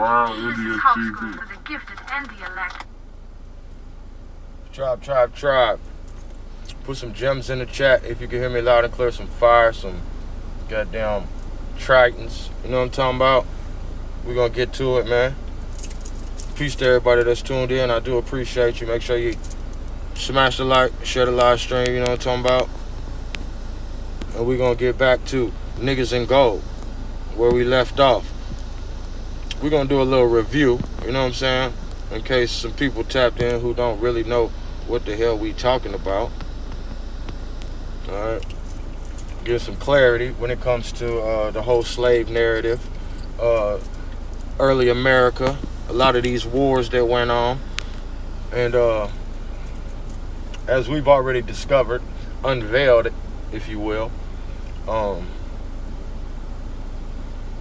Wow, Idiot TV. For the gifted and the elect. Tribe. Put some gems in the chat if you can hear me loud and clear. Some fire, some goddamn tritons. You know what I'm talking about? We're going to get to it, man. Peace to everybody that's tuned in. I do appreciate you. Make sure you smash the like, share the live stream. You know what I'm talking about? And we're going to get back to Niggas in Gold, where we left off. We're going to do a little review, you know what I'm saying? In case some people tapped in who don't really know what the hell we talking about. Alright. Give some clarity when it comes to the whole slave narrative. Early America. A lot of these wars that went on. And as we've already discovered, unveiled, if you will,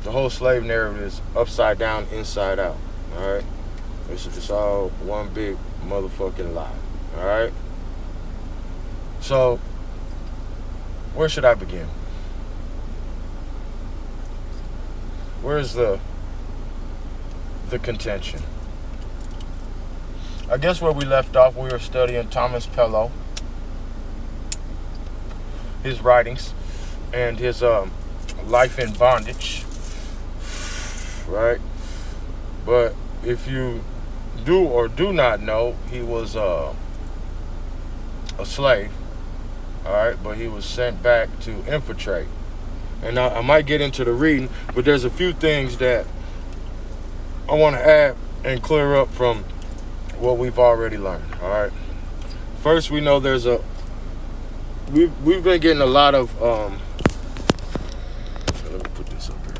the whole slave narrative is upside down, inside out. Alright? It's all one big motherfucking lie. Alright? So, where should I begin? Where's the contention? I guess where we left off, we were studying Thomas Pellow, his writings, and his life in bondage, right? But if you do or do not know, he was a slave, all right? But he was sent back to infiltrate. And I might get into the reading, but there's a few things that I want to add and clear up from what we've already learned, all right? First, we know there's we've been getting a lot of let me put this up here.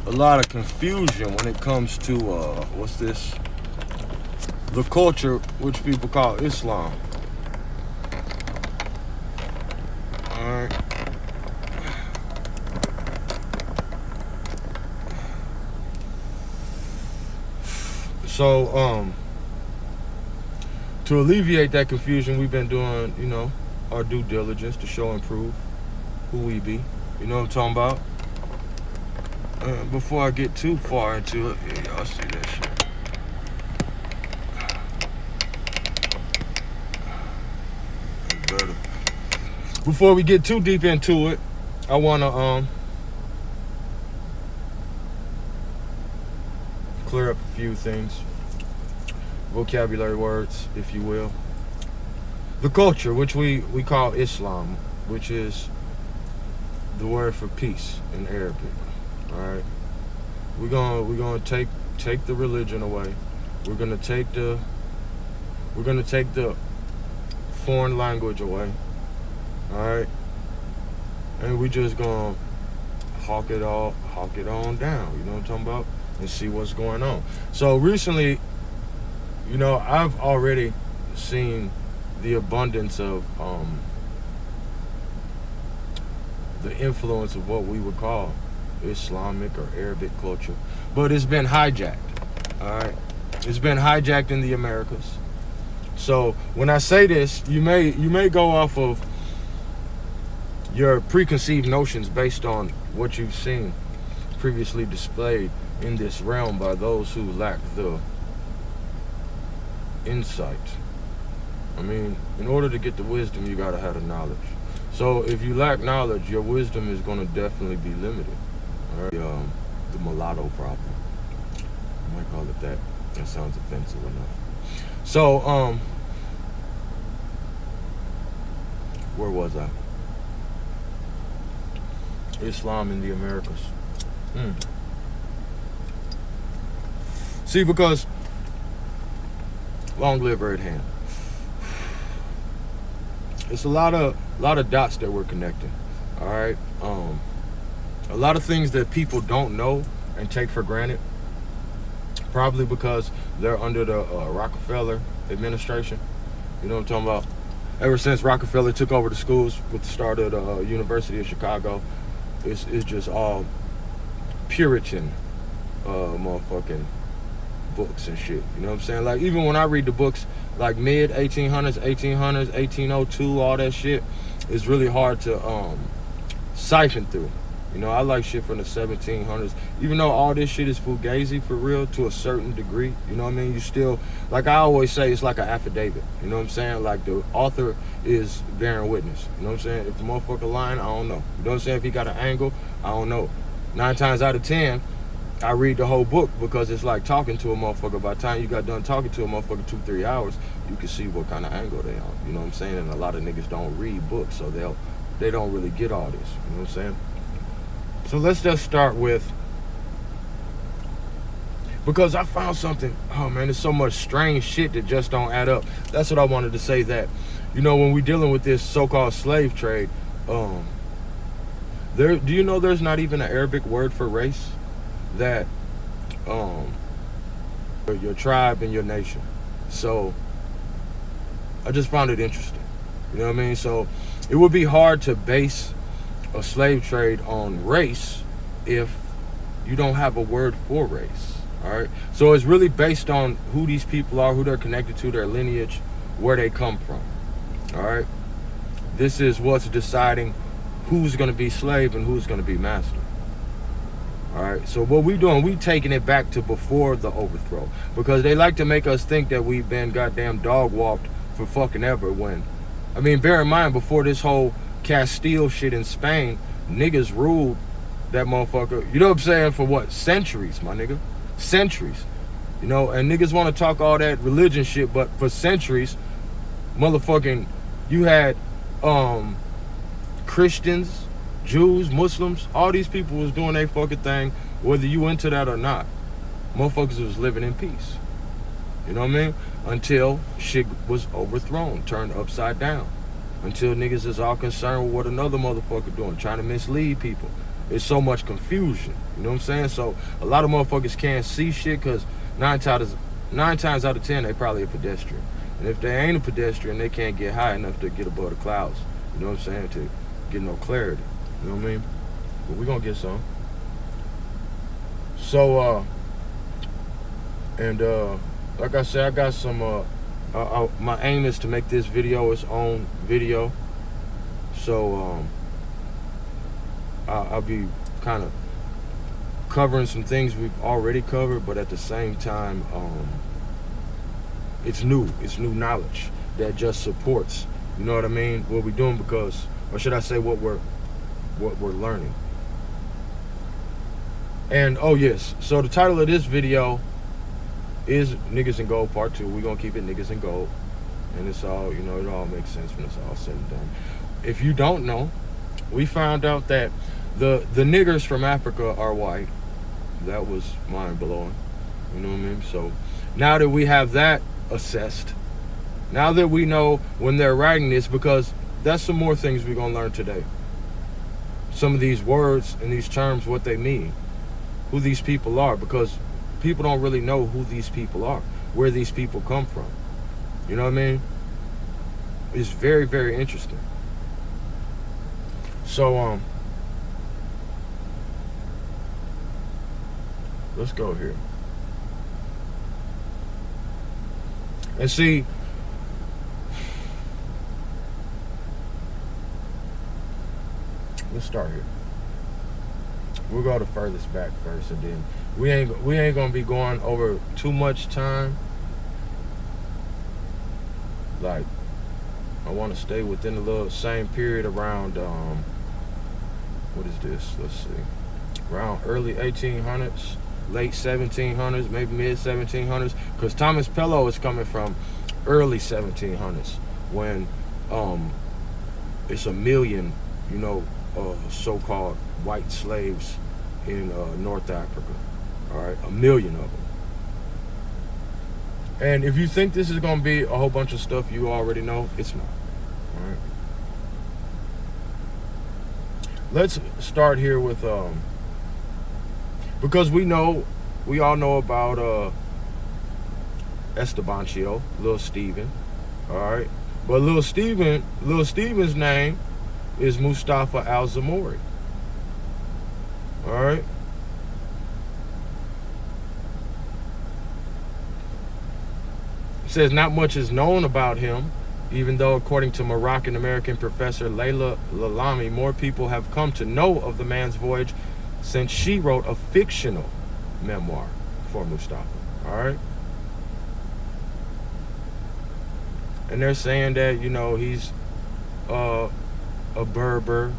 A lot of confusion when it comes to what's this? The culture which people call Islam. All right. So, to alleviate that confusion, we've been doing, you know, our due diligence to show and prove who we be. You know what I'm talking about? Before I get too far into it, yeah, y'all see that shit. Better. Before we get too deep into it, I wanna clear up a few things, vocabulary words, if you will. The culture, which we call Islam, which is the word for peace in Arabic. All right, we're gonna take the religion away. We're gonna take the foreign language away. All right, and we just gonna hawk it on down. You know what I'm talking about? And see what's going on. So recently, you know, I've already seen the abundance of the influence of what we would call Islamic or Arabic culture, but it's been hijacked. All right, it's been hijacked in the Americas. So when I say this, you may go off of your preconceived notions based on what you've seen previously displayed in this realm by those who lack the insight. I mean, in order to get the wisdom, you gotta have the knowledge. So if you lack knowledge, your wisdom is gonna definitely be limited. All right? The mulatto problem. I might call it that. That sounds offensive enough. So, where was I? Islam in the Americas. See, because long live Red Hand. It's a lot of dots that we're connecting. All right, a lot of things that people don't know and take for granted, probably because they're under the Rockefeller administration. You know what I'm talking about? Ever since Rockefeller took over the schools with the start of the University of Chicago, it's just all Puritan motherfucking books and shit. You know what I'm saying? Like, even when I read the books like mid 1800s, 1802, all that shit, it's really hard to siphon through. You know, I like shit from the 1700s. Even though all this shit is fugazi for real to a certain degree, you know what I mean? You still, like I always say, it's like an affidavit. You know what I'm saying? Like the author is bearing witness. You know what I'm saying? If the motherfucker lying, I don't know. You know what I'm saying? If he got an angle, I don't know. 9 times out of 10, I read the whole book because it's like talking to a motherfucker. By the time you got done talking to a motherfucker 2-3 hours, you can see what kind of angle they on. You know what I'm saying? And a lot of niggas don't read books, so they don't really get all this. You know what I'm saying? So let's just start with, because I found something, oh man, there's so much strange shit that just don't add up. That's what I wanted to say, that, you know, when we dealing with this so-called slave trade, do you know there's not even an Arabic word for race? That your tribe and your nation. So I just found it interesting. You know what I mean? So it would be hard to base a slave trade on race if you don't have a word for race. All right, so it's really based on who these people are, who they're connected to, their lineage, where they come from. All right, this is what's deciding who's going to be slave and who's going to be master. All right, so what we doing, we taking it back to before the overthrow, because they like to make us think that we've been goddamn dog walked for fucking ever. When, I mean, bear in mind, before this whole Castile shit in Spain, niggas ruled that motherfucker, you know what I'm saying, for what, centuries, my nigga, centuries. You know, and niggas want to talk all that religion shit, but for centuries, motherfucking, you had Christians, Jews, Muslims, all these people was doing their fucking thing, whether you into that or not. Motherfuckers was living in peace. You know what I mean? Until shit was overthrown, turned upside down. Until niggas is all concerned with what another motherfucker doing, trying to mislead people. There's so much confusion. You know what I'm saying? So a lot of motherfuckers can't see shit because 9 times out of 10, they probably a pedestrian. And if they ain't a pedestrian, they can't get high enough to get above the clouds. You know what I'm saying? To get no clarity. You know what I mean? But we're gonna get some. So, like I said, I got some, my aim is to make this video its own video. So, I'll be kind of covering some things we've already covered, but at the same time, it's new knowledge that just supports, you know what I mean, what we're doing, because, or should I say what we're learning. And oh yes, so the title of this video is Niggas in Gold Part 2. We're gonna keep it Niggas in Gold, and it's all, you know, it all makes sense when it's all said and done. If you don't know, we found out that the niggers from Africa are white. That was mind-blowing, you know what I mean? So now that we have that assessed, now that we know when they're writing this, because that's some more things we're gonna learn today. Some of these words and these terms, what they mean, who these people are, because people don't really know who these people are, where these people come from. You know what I mean? It's very, very interesting. So, let's go here. And see, let's start here. We'll go the furthest back first, and then we ain't gonna be going over too much time. Like, I want to stay within the little same period around what is this? Let's see, around early 1800s, late 1700s, maybe mid 1700s, because Thomas Pellow is coming from early 1700s when it's 1 million, you know, so-called white slaves in North Africa. All right, 1 million of them. And if you think this is gonna be a whole bunch of stuff you already know, it's not. All right. Let's start here with because we all know about Estebancio, Little Steven. All right, but Little Steven's name is Mustafa Al-Zamori. All right. It says not much is known about him even though, according to Moroccan-American professor Layla Lalami, more people have come to know of the man's voyage since she wrote a fictional memoir for Mustafa. All right? And they're saying that, you know, he's a Berber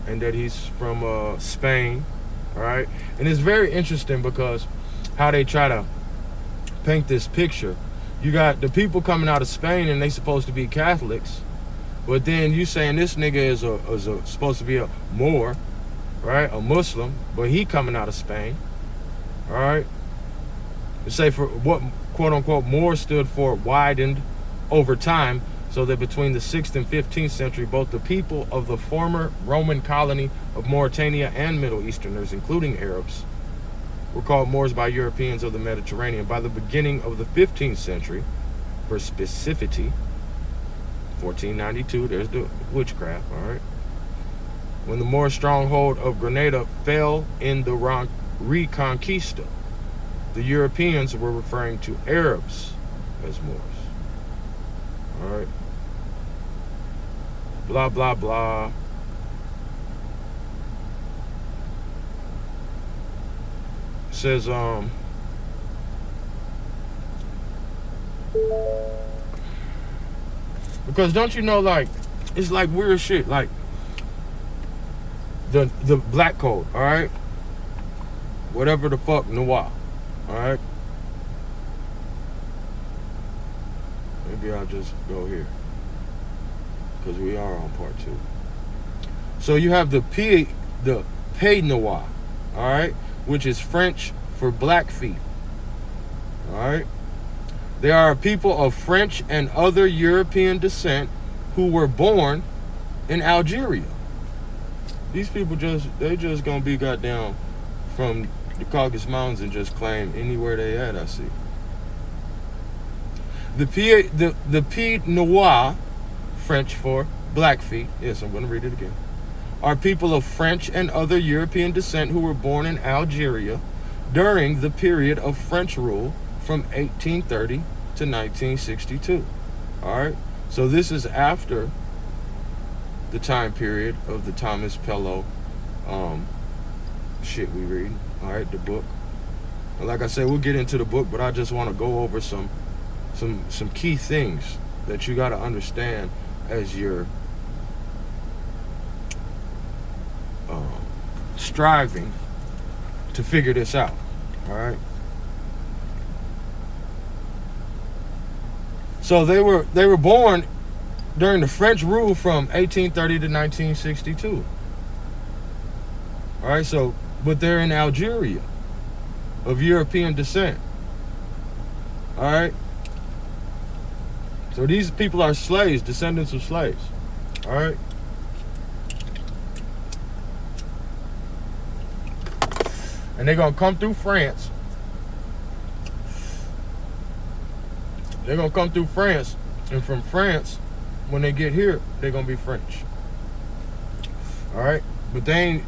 and that he's from Spain. All right? And it's very interesting because how they try to paint this picture. You got the people coming out of Spain and they supposed to be Catholics, but then you saying this nigga is supposed to be a Moor, right? A Muslim, but he coming out of Spain. All right. You say for what quote unquote Moor stood for widened over time, so that between the 6th and 15th century, both the people of the former Roman colony of Mauritania and Middle Easterners, including Arabs, were called Moors by Europeans of the Mediterranean. By the beginning of the 15th century, for specificity, 1492, there's the witchcraft, all right? When the Moor stronghold of Granada fell in the Reconquista, the Europeans were referring to Arabs as Moors, all right? Blah, blah, blah. Says because don't you know, like, it's like weird shit, like the black code, all right, whatever the fuck, Noir, all right. Maybe I'll just go here because we are on part 2. So you have the Pied-Noir, all right, which is French for black feet. All right? They are a people of French and other European descent who were born in Algeria. These people they just gonna be goddamn from the Caucasus Mountains and just claim anywhere they at, I see. The Pied-Noir, French for black feet, yes, I'm gonna read it again, are people of French and other European descent who were born in Algeria during the period of French rule from 1830 to 1962. All right? So this is after the time period of the Thomas Pellow shit we read. All right, the book. And like I said, we'll get into the book, but I just want to go over some key things that you got to understand as you're striving to figure this out. All right. So they were born during the French rule from 1830 to 1962. All right. So, but they're in Algeria, of European descent. All right. So these people are slaves, descendants of slaves. All right. And they're going to come through France. They're going to come through France. And from France, when they get here, they're going to be French. All right? But they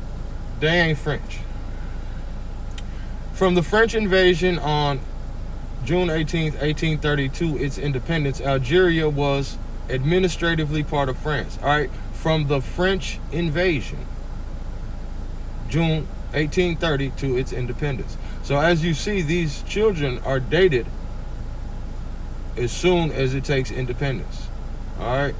ain't French. From the French invasion on June 18th, 1832, its independence, Algeria was administratively part of France. All right? From the French invasion, June 1830 to its independence. So as you see, these children are dated as soon as it takes independence. All right.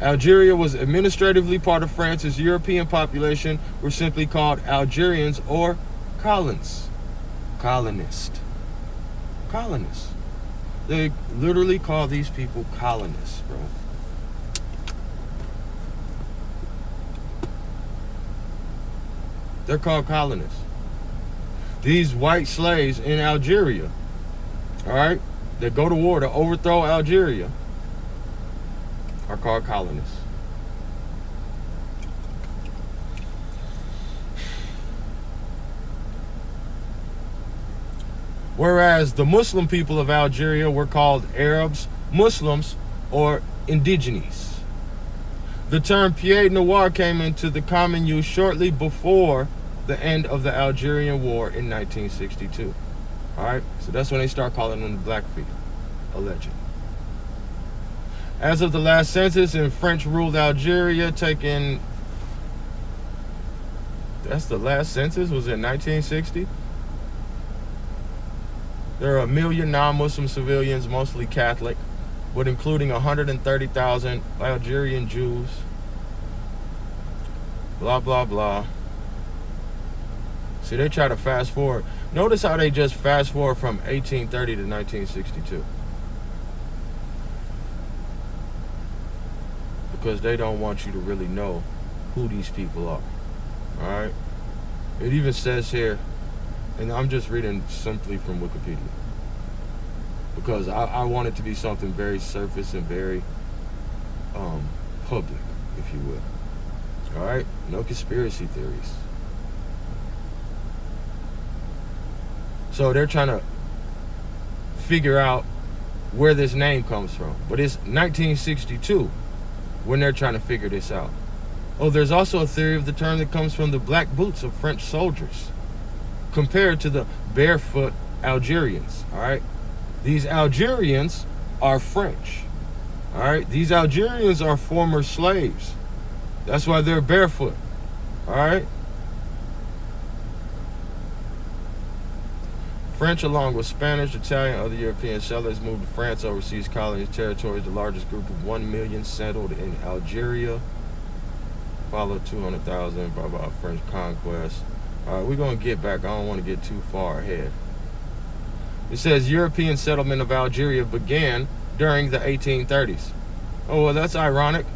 Algeria was administratively part of France. Its European population were simply called Algerians or colonists. They literally call these people colonists, bro. They're called colonists. These white slaves in Algeria, all right, that go to war to overthrow Algeria, are called colonists. Whereas the Muslim people of Algeria were called Arabs, Muslims, or indigenes. The term Pied-Noir came into the common use shortly before the end of the Algerian War in 1962. All right, so that's when they start calling them the Blackfeet, allegedly. As of the last census in French-ruled Algeria, that's the last census, was in 1960? There are 1 million non-Muslim civilians, mostly Catholic, but including 130,000 Algerian Jews. Blah, blah, blah. See, they try to fast forward. Notice how they just fast forward from 1830 to 1962. Because they don't want you to really know who these people are. Alright? It even says here, and I'm just reading simply from Wikipedia, because I want it to be something very surface and very public, if you will. Alright? No conspiracy theories. So they're trying to figure out where this name comes from. But it's 1962 when they're trying to figure this out. Oh, there's also a theory of the term that comes from the black boots of French soldiers compared to the barefoot Algerians. Alright? These Algerians are French. Alright? These Algerians are former slaves. That's why they're barefoot. Alright? French, along with Spanish, Italian, and other European settlers, moved to France, overseas colonies, territories. The largest group of 1 million settled in Algeria. Followed 200,000, blah, blah, French conquest. All right, we're going to get back. I don't want to get too far ahead. It says European settlement of Algeria began during the 1830s. Oh, well, that's ironic.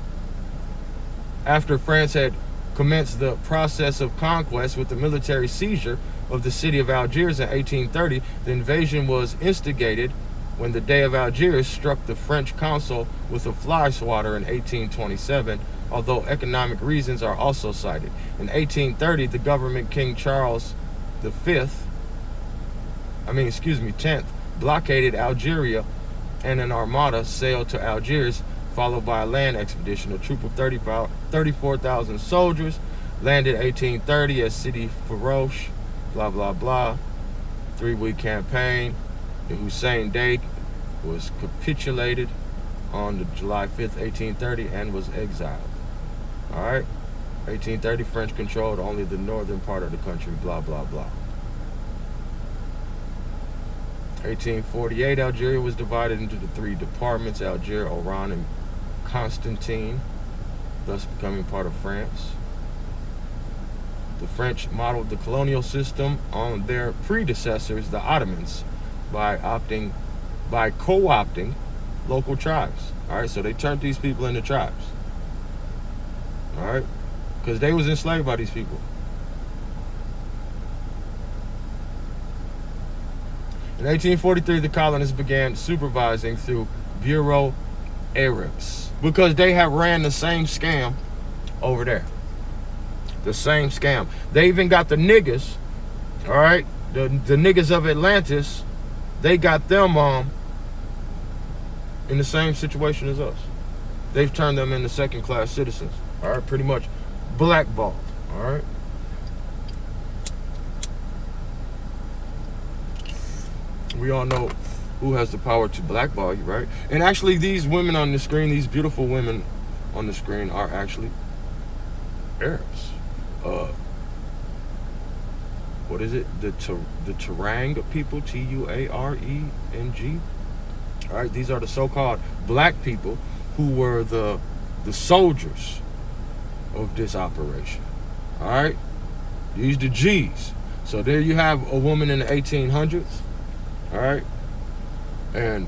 After France had commenced the process of conquest with the military seizure of the city of Algiers in 1830, the invasion was instigated when the Day of Algiers struck the French consul with a fly swatter in 1827, although economic reasons are also cited. In 1830, the government King Charles X, blockaded Algeria, and an armada sailed to Algiers, followed by a land expedition. A troop of 34,000 soldiers landed 1830 at Sidi Farouche, blah, blah, blah. 3-week campaign. The Hussein Dey was capitulated on July 5th, 1830, and was exiled. All right? 1830, French controlled only the northern part of the country, blah, blah, blah. 1848, Algeria was divided into the 3 departments, Alger, Oran, and Constantine, thus becoming part of France. The French modeled the colonial system on their predecessors, the Ottomans, by co-opting local tribes. All right, so they turned these people into tribes. All right, because they was enslaved by these people. In 1843, the colonists began supervising through Bureau Arabs, because they have ran the same scam over there. The same scam. They even got the niggas, all right, the niggas of Atlantis, they got them in the same situation as us. They've turned them into second-class citizens, all right, pretty much blackballed, all right. We all know who has the power to blackball you, right? And actually, these women on the screen, these beautiful women on the screen, are actually Arabs. What is it? The Turang people, Tuareng. All right, these are the so-called black people who were the soldiers of this operation. All right, these the G's. So there you have a woman in the 1800s. All right, and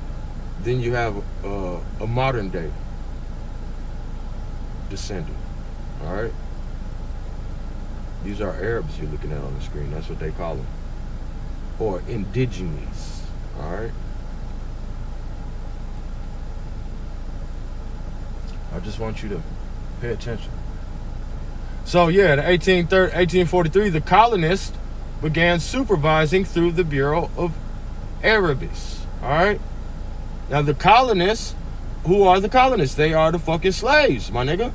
then you have a modern day descendant. All right, these are Arabs you're looking at on the screen. That's what they call them, or indigenous. All right, I just want you to pay attention. So yeah, in 1843, the colonists began supervising through the Bureau of Arabs. All right, now the colonists, who are the colonists? They are the fucking slaves, my nigga.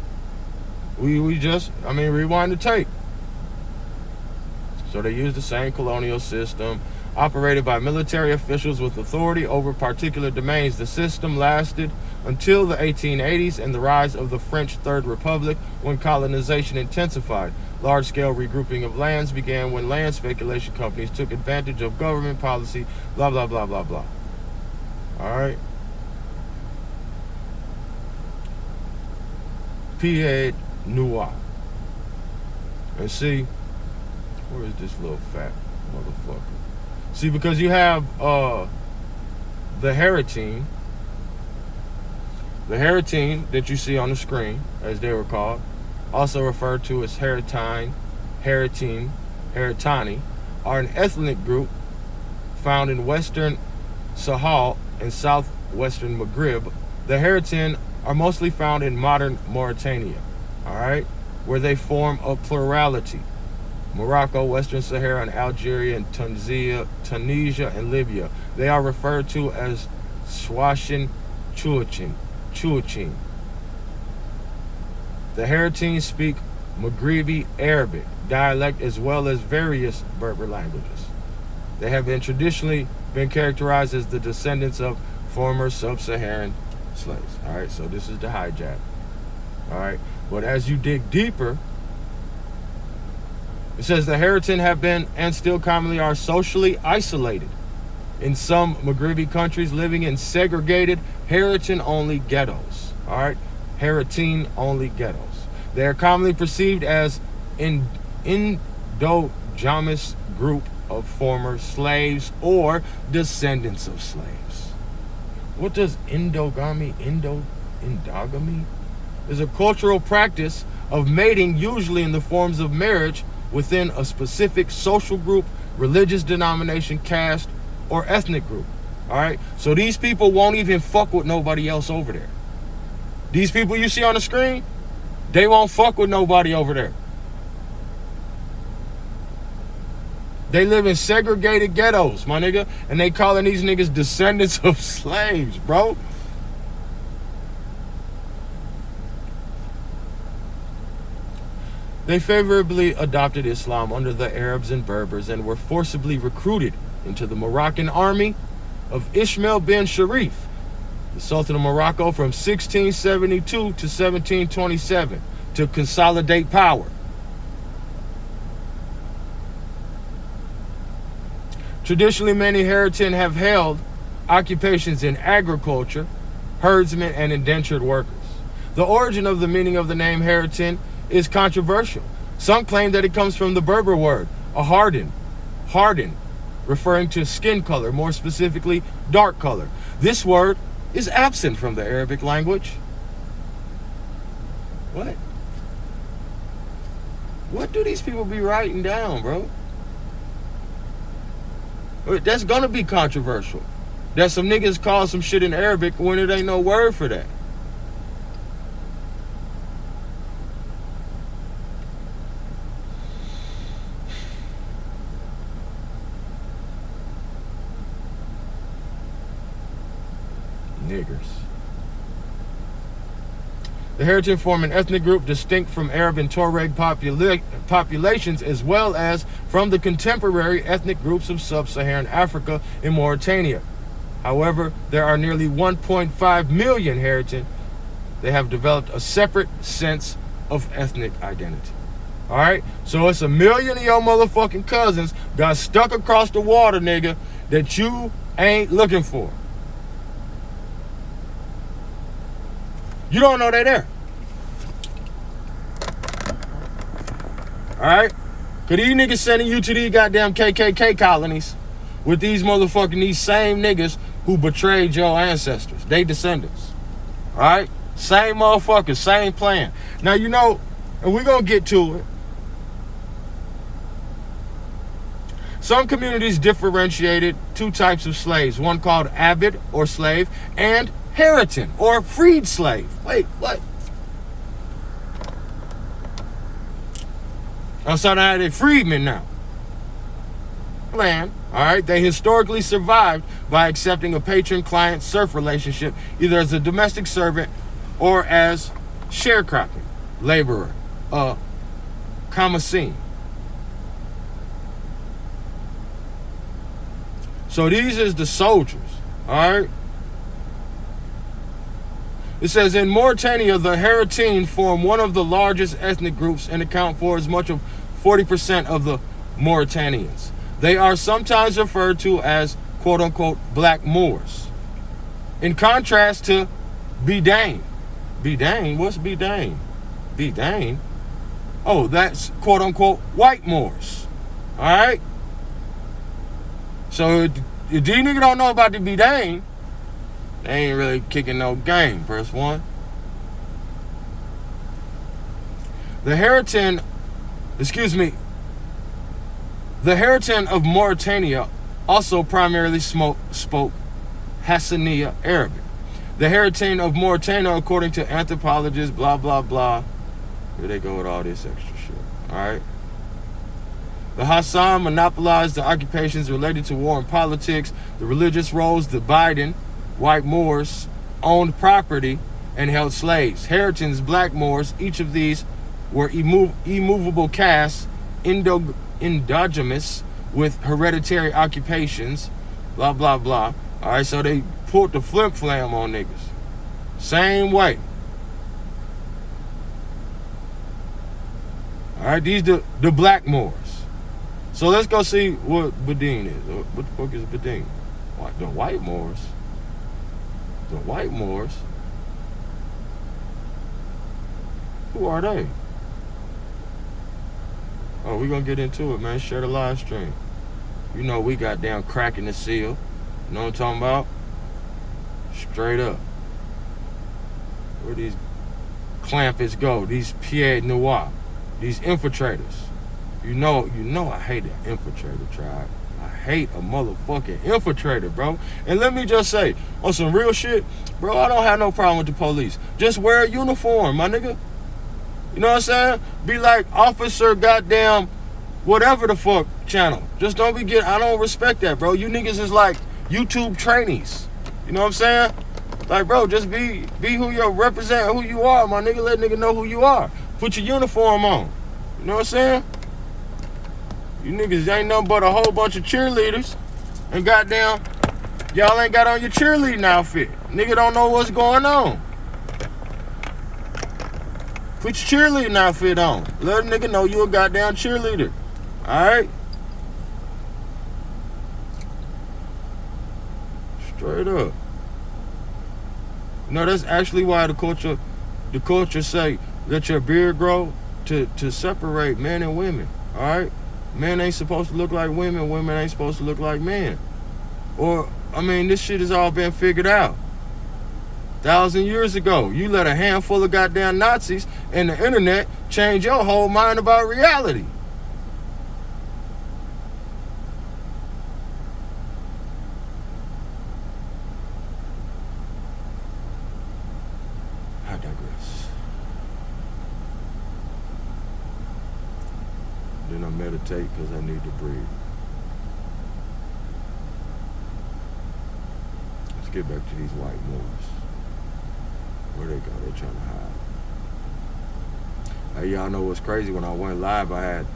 We just, rewind the tape. So they used the same colonial system, operated by military officials with authority over particular domains. The system lasted until the 1880s and the rise of the French Third Republic, when colonization intensified. Large-scale regrouping of lands began when land speculation companies took advantage of government policy, blah, blah, blah, blah, blah. All right. Pied-Noir. And see, where is this little fat motherfucker? See, because you have the Haratine. The Haratine that you see on the screen, as they were called, also referred to as Haratine, Haratani, are an ethnic group found in western Sahel and southwestern Maghreb. The Haratine are mostly found in modern Mauritania, all right, where they form a plurality. Morocco, Western Sahara, and Algeria, and Tunisia, and Libya. They are referred to as Swashin Chuachin. The Haratines speak Maghrebi Arabic dialect as well as various Berber languages. They have traditionally been characterized as the descendants of former sub-Saharan slaves. All right, so this is the hijack. All right, but as you dig deeper, it says the Haratine have been and still commonly are socially isolated in some Maghrebi countries, living in segregated Haratine-only ghettos. All right, Haratine-only ghettos. They are commonly perceived as an endogamous group of former slaves or descendants of slaves. What does endogamy is a cultural practice of mating, usually in the forms of marriage, within a specific social group, religious denomination, caste, or ethnic group. All right, so these people won't even fuck with nobody else over there. These people you see on the screen, they won't fuck with nobody over there. They live in segregated ghettos, my nigga, and they calling these niggas descendants of slaves, bro. They favorably adopted Islam under the Arabs and Berbers and were forcibly recruited into the Moroccan army of Ismail bin Sharif, the Sultan of Morocco, from 1672 to 1727 to consolidate power. Traditionally, many Haratine have held occupations in agriculture, herdsmen, and indentured workers. The origin of the meaning of the name Haratine is controversial. Some claim that it comes from the Berber word, a harden, referring to skin color, more specifically, dark color. This word is absent from the Arabic language. What? What do these people be writing down, bro? That's gonna be controversial. That some niggas call some shit in Arabic when it ain't no word for that. Niggers. The Haratine form an ethnic group distinct from Arab and Tuareg populations, as well as from the contemporary ethnic groups of sub-Saharan Africa and Mauritania. However, there are nearly 1.5 million Haratine. They have developed a separate sense of ethnic identity. All right? So it's a million of your motherfucking cousins got stuck across the water, nigga, that you ain't looking for. You don't know they're there. Alright? Cause these niggas sending you to these goddamn KKK colonies with these same niggas who betrayed your ancestors. They descendants. Alright? Same motherfuckers, same plan. Now you know, and we're gonna get to it. Some communities differentiated two types of slaves, one called Abid or slave, and Haratine or freed slave. Wait, what? So now they're freedmen now. Land, all right, they historically survived by accepting a patron-client-serf relationship, either as a domestic servant or as sharecropping laborer, kamasin. So these is the soldiers, all right? It says, in Mauritania, the Haratine form one of the largest ethnic groups and account for as much of 40% of the Mauritanians. They are sometimes referred to as, quote-unquote, black Moors. In contrast to Bedain. Bedain? What's Bedain? Bedain? Oh, that's, quote-unquote, white Moors. All right? So if these niggas don't know about the Bedain, they ain't really kicking no game. Verse 1. The Haritan of Mauritania also primarily spoke Hassaniya Arabic. The Haritan of Mauritania, according to anthropologists, blah, blah, blah. Here they go with all this extra shit. All right. The Hassan monopolized the occupations related to war and politics, the religious roles. The Biden, white Moors, owned property and held slaves. Haritans, black Moors, each of these were immovable castes, endogamous with hereditary occupations, blah, blah, blah. All right, so they pulled the flim-flam on niggas. Same way. All right, these the black Moors. So let's go see what Bedain is. What the fuck is Bedain? The white Moors. The white Moors? Who are they? Oh, we're going to get into it, man. Share the live stream. You know we got down cracking the seal. You know what I'm talking about? Straight up. Where these clampets go? These Pied-Noir. These infiltrators. You know I hate that infiltrator tribe. I hate a motherfucking infiltrator, bro. And let me just say, on some real shit, bro, I don't have no problem with the police. Just wear a uniform, my nigga. You know what I'm saying? Be like officer goddamn whatever the fuck channel. Just don't be I don't respect that, bro. You niggas is like YouTube trainees. You know what I'm saying? Like, bro, just be who you represent, who you are, my nigga. Let nigga know who you are. Put your uniform on. You know what I'm saying? You niggas ain't nothing but a whole bunch of cheerleaders. And goddamn, y'all ain't got on your cheerleading outfit. Nigga don't know what's going on. Put your cheerleading outfit on. Let a nigga know you a goddamn cheerleader. Alright? Straight up. You know, that's actually why the culture say, let your beard grow to separate men and women. Alright? Men ain't supposed to look like women. Women ain't supposed to look like men. Or, I mean, this shit has all been figured out. 1,000 years ago, you let a handful of goddamn Nazis and the internet change your whole mind about reality. I digress. Then I meditate because I need to breathe. Let's get back to these white Moors. Where they go? They're trying to hide. Hey, y'all know what's crazy? When I went live, I had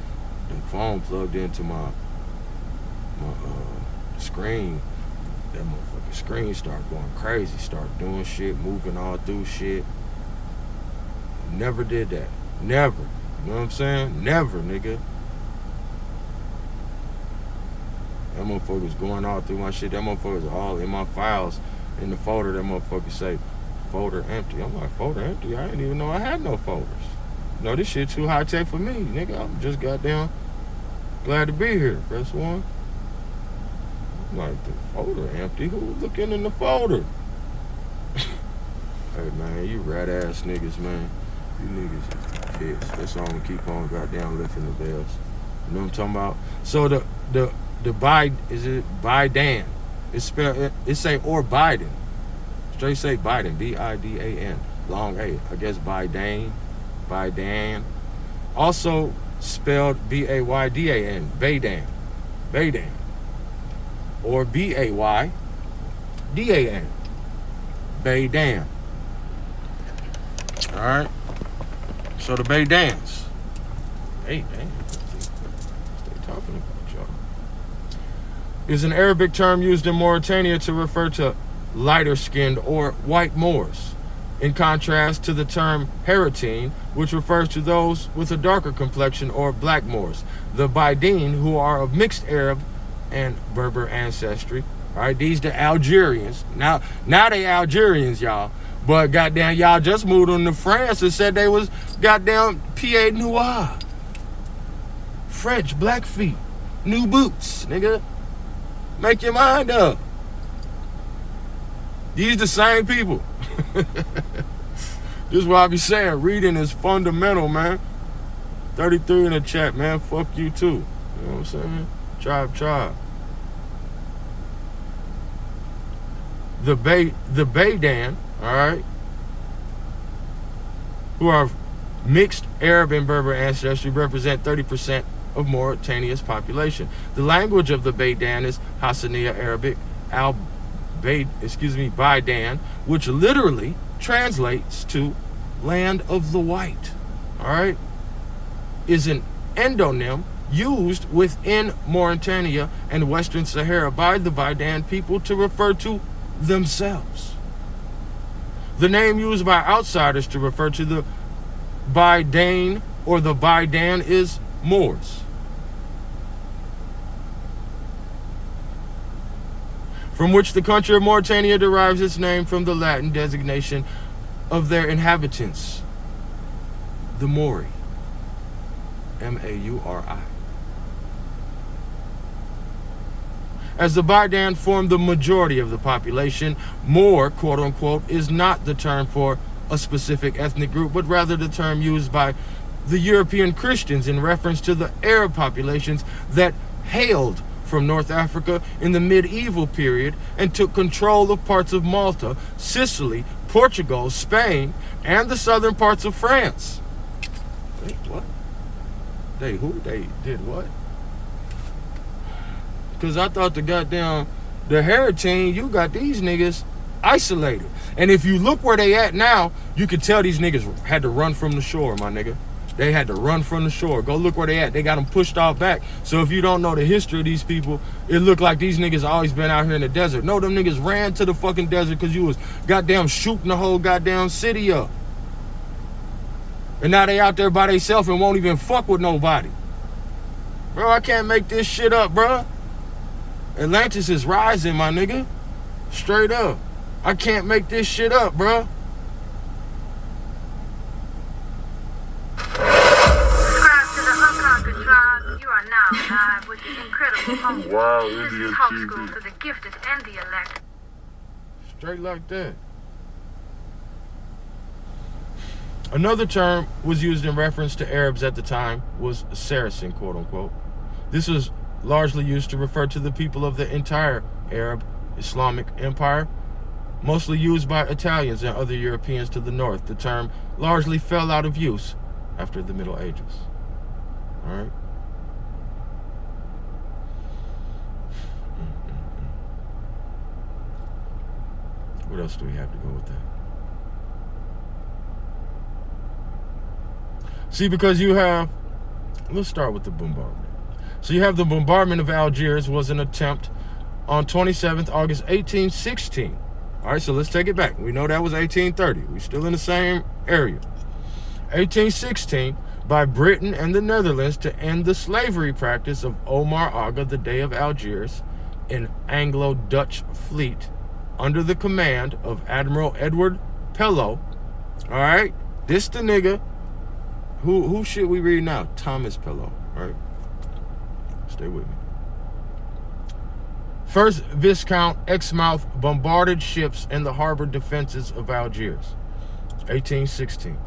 the phone plugged into my screen. That motherfucking screen started going crazy. Started doing shit, moving all through shit. Never did that. Never. You know what I'm saying? Never, nigga. That motherfucker was going all through my shit. That motherfucker was all in my files. In the folder, that motherfucker say, folder empty. I'm like, folder empty? I didn't even know I had no folders. No, this shit too high tech for me, nigga. I'm just goddamn glad to be here. Press 1. I'm like, the folder empty? Who's looking in the folder? Hey, man, you rat ass niggas, man. You niggas is kids. That's why I'm gonna keep on goddamn lifting the veils. You know what I'm talking about? So the is it Biden? It's spelled, it say or Biden. Straight say Biden, B-I-D-A-N, long A. I guess Biden. Also spelled B-A-Y-D-A-N, Baydan. Or B-A-Y-D-A-N, Baydan. All right. So the Baydans. Hey, man. Stay talking about y'all. is an Arabic term used in Mauritania to refer to lighter-skinned or white Moors, in contrast to the term Haratine, which refers to those with a darker complexion or black Moors. The Baidine, who are of mixed Arab and Berber ancestry. All right, these the Algerians. Now they Algerians, y'all. But goddamn, y'all just moved on to France and said they was goddamn Pied-Noir. French, Blackfeet, new boots, nigga. Make your mind up. These the same people. This is what I be saying. Reading is fundamental, man. 33 in the chat, man. Fuck you too. You know what I'm saying? Tribe. The Baidan, all right, who are mixed Arab and Berber ancestry, represent 30% of Mauritania's population. The language of the Baidan is Hassaniya Arabic, Baidan, which literally translates to land of the white. All right, is an endonym used within Mauritania and Western Sahara by the Baidan people to refer to themselves. The name used by outsiders to refer to the Baidan or the Baidan is Moors. From which the country of Mauritania derives its name from the Latin designation of their inhabitants, the Mauri, M-A-U-R-I. As the Baidan form the majority of the population, Moor, quote unquote, is not the term for a specific ethnic group, but rather the term used by the European Christians in reference to the Arab populations that hailed from North Africa in the medieval period and took control of parts of Malta, Sicily, Portugal, Spain, and the southern parts of France. Wait, what? They did what? Because I thought the Haratine, you got these niggas isolated. And if you look where they at now, you can tell these niggas had to run from the shore, my nigga. They had to run from the shore. Go look where they at. They got them pushed off back. So if you don't know the history of these people, it looked like these niggas always been out here in the desert. No, them niggas ran to the fucking desert because you was goddamn shooting the whole goddamn city up. And now they out there by themselves and won't even fuck with nobody. Bro, I can't make this shit up, bro. Atlantis is rising, my nigga. Straight up. I can't make this shit up, bro. Subscribe to the Unconquered tribe. You are now live with the incredible host. Wow, This Indian is Hawk TV. School for the gifted and the elect. Straight like that. Another term was used in reference to Arabs at the time was Saracen, quote unquote. This was largely used to refer to the people of the entire Arab Islamic Empire, mostly used by Italians and other Europeans to the north. The term largely fell out of use after the Middle Ages. All right. What else do we have to go with that? See, because you have, let's start with the bombardment. So you have the bombardment of Algiers was an attempt on 27th August 1816. All right, so let's take it back. We know that was 1830. We're still in the same area. 1816 by Britain and the Netherlands to end the slavery practice of Omar Aga, the Dey of Algiers, an Anglo-Dutch fleet under the command of Admiral Edward Pellew. All right, this the nigga. Who shit we read now? Thomas Pellew. All right. Stay with me. First Viscount Exmouth bombarded ships in the harbor defenses of Algiers. 1816.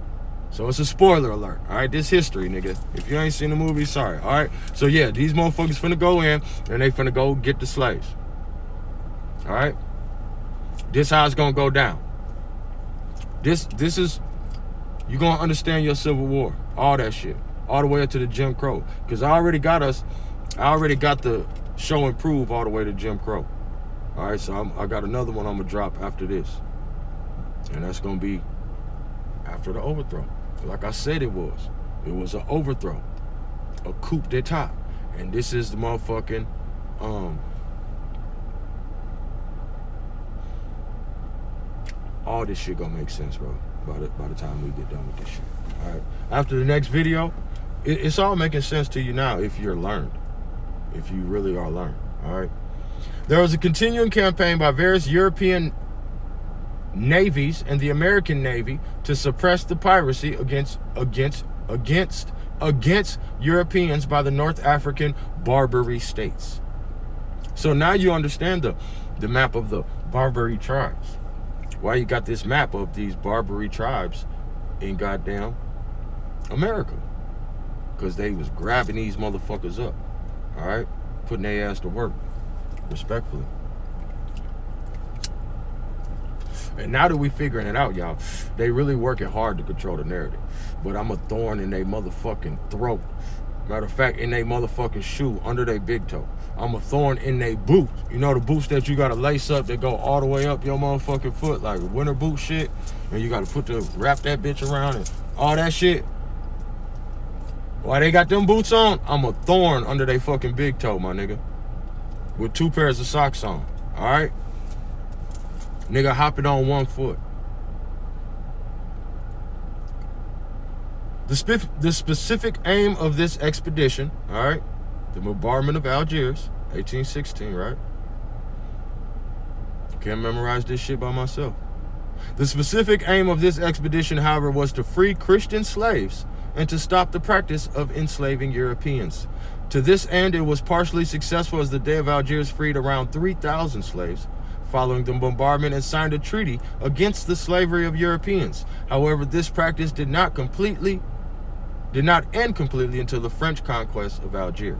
So it's a spoiler alert. All right, this history, nigga. If you ain't seen the movie, sorry. All right. So yeah, these motherfuckers finna go in and they finna go get the slaves. All right. This how it's gonna go down. This is, you gonna understand your Civil War, all that shit, all the way up to the Jim Crow. Because I already got the show and prove all the way to Jim Crow. All right, so I got another one I'm gonna drop after this, and that's gonna be after the overthrow. Like I said, it was an overthrow, a coup d'etat, and this is the motherfucking all this shit gonna make sense, bro, by the time we get done with this shit. All right. After the next video, it's all making sense to you now if you're learned. If you really are learned. All right. There was a continuing campaign by various European navies and the American Navy to suppress the piracy against Europeans by the North African Barbary states. So now you understand the map of the Barbary tribes. Why you got this map of these Barbary tribes in goddamn America? Because they was grabbing these motherfuckers up. All right? Putting their ass to work. Respectfully. And now that we figuring it out, y'all, they really working hard to control the narrative. But I'm a thorn in their motherfucking throat. Matter of fact, in their motherfucking shoe, under their big toe. I'm a thorn in their boot. You know the boots that you gotta lace up that go all the way up your motherfucking foot, like winter boot shit, and you gotta wrap that bitch around and all that shit. Why they got them boots on? I'm a thorn under their fucking big toe, my nigga. With 2 pairs of socks on. Alright? Nigga hopping on 1 foot. The specific aim of this expedition, all right, the bombardment of Algiers, 1816, right? Can't memorize this shit by myself. The specific aim of this expedition, however, was to free Christian slaves and to stop the practice of enslaving Europeans. To this end, it was partially successful as the Day of Algiers freed around 3,000 slaves following the bombardment and signed a treaty against the slavery of Europeans. However, this practice did not end completely until the French conquest of Algeria.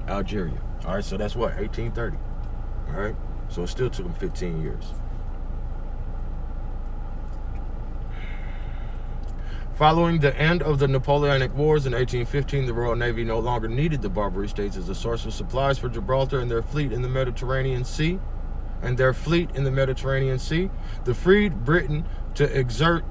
All right, so that's what, 1830. All right, so it still took them 15 years. Following the end of the Napoleonic Wars in 1815, the Royal Navy no longer needed the Barbary States as a source of supplies for Gibraltar and their fleet in the Mediterranean Sea. The freed Britain to exert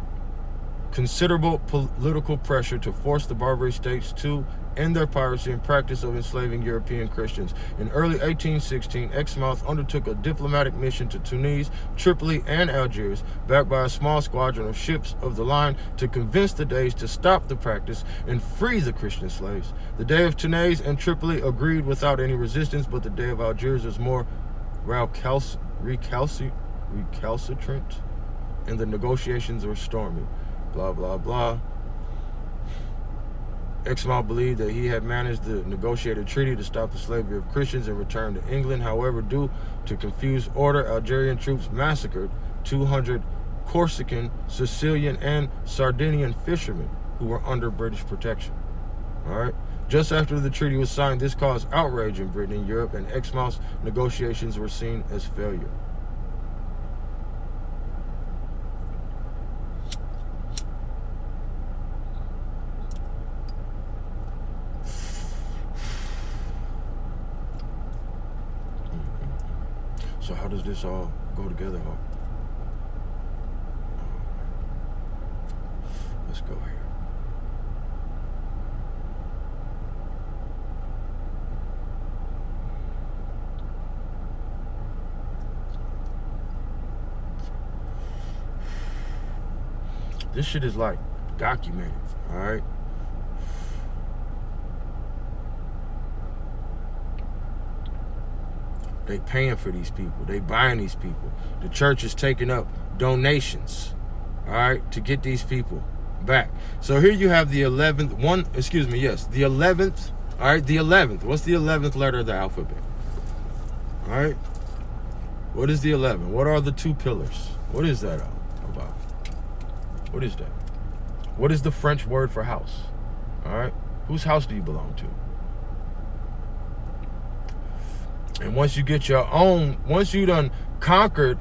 considerable political pressure to force the Barbary States to end their piracy and practice of enslaving European Christians. In early 1816, Exmouth undertook a diplomatic mission to Tunis, Tripoli, and Algiers, backed by a small squadron of ships of the line, to convince the Deys to stop the practice and free the Christian slaves. The Dey of Tunis and Tripoli agreed without any resistance, but the Dey of Algiers was more recalcitrant, and the negotiations were stormy. Blah, blah, blah. Exmouth believed that he had managed the negotiated treaty to stop the slavery of Christians and return to England. However, due to confused order, Algerian troops massacred 200 Corsican, Sicilian, and Sardinian fishermen who were under British protection. All right. Just after the treaty was signed, this caused outrage in Britain and Europe, and Exmouth's negotiations were seen as failure. So how does this all go together, Hawk? Let's go here. This shit is like documented, all right? They paying for these people. They buying these people. The church is taking up donations, all right, to get these people back. So here you have the 11th, the 11th, all right, the 11th. What's the 11th letter of the alphabet? All right? What is the 11? What are the 2 pillars? What is that about? What is that? What is the French word for house? All right? Whose house do you belong to? And once you get your own, once you done conquered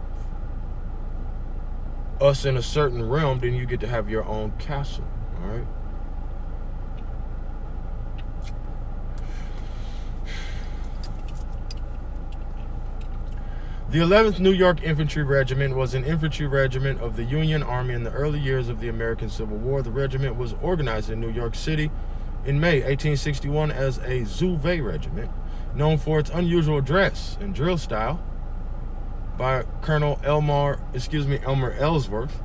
us in a certain realm, then you get to have your own castle, all right? The 11th New York Infantry Regiment was an infantry regiment of the Union Army in the early years of the American Civil War. The regiment was organized in New York City in May 1861 as a Zouave regiment, known for its unusual dress and drill style. by Colonel Elmer Ellsworth,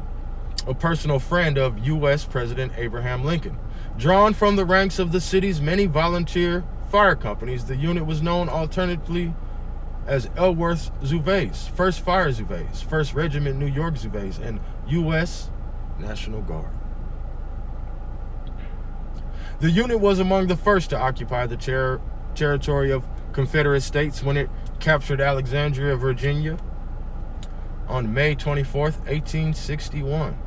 a personal friend of U.S. President Abraham Lincoln. Drawn from the ranks of the city's many volunteer fire companies, the unit was known alternatively as Ellsworth Zouaves, 1st Fire Zouaves, 1st Regiment New York Zouaves, and U.S. National Guard. The unit was among the first to occupy the territory of Confederate states when it captured Alexandria, Virginia on May 24th, 1861.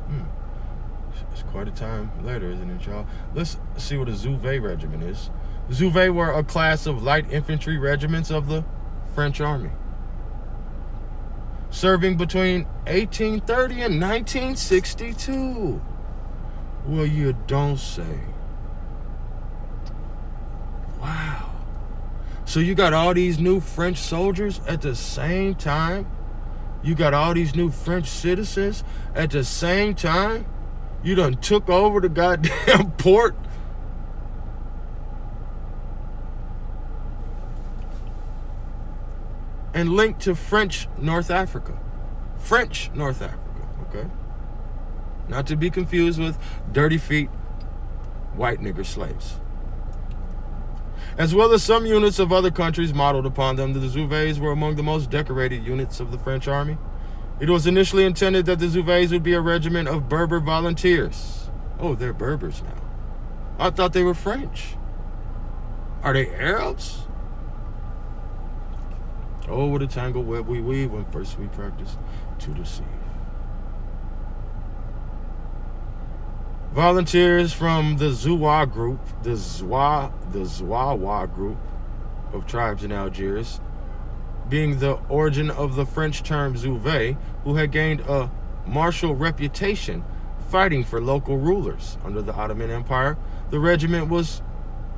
It's quite a time later, isn't it, y'all? Let's see what a Zouave regiment is. Zouave were a class of light infantry regiments of the French Army, serving between 1830 and 1962. Well, you don't say. Wow. So you got all these new French soldiers at the same time? You got all these new French citizens at the same time? You done took over the goddamn port? And linked to French North Africa. French North Africa, okay? Not to be confused with dirty feet, white nigger slaves. As well as some units of other countries modeled upon them, the Zouaves were among the most decorated units of the French army. It was initially intended that the Zouaves would be a regiment of Berber volunteers. Oh, they're Berbers now. I thought they were French. Are they Arabs? Oh, what a tangled web we weave when first we practice to deceive. Volunteers from the Zouawa group, the Zouawa group of tribes in Algiers, being the origin of the French term Zouave, who had gained a martial reputation fighting for local rulers under the Ottoman Empire. The regiment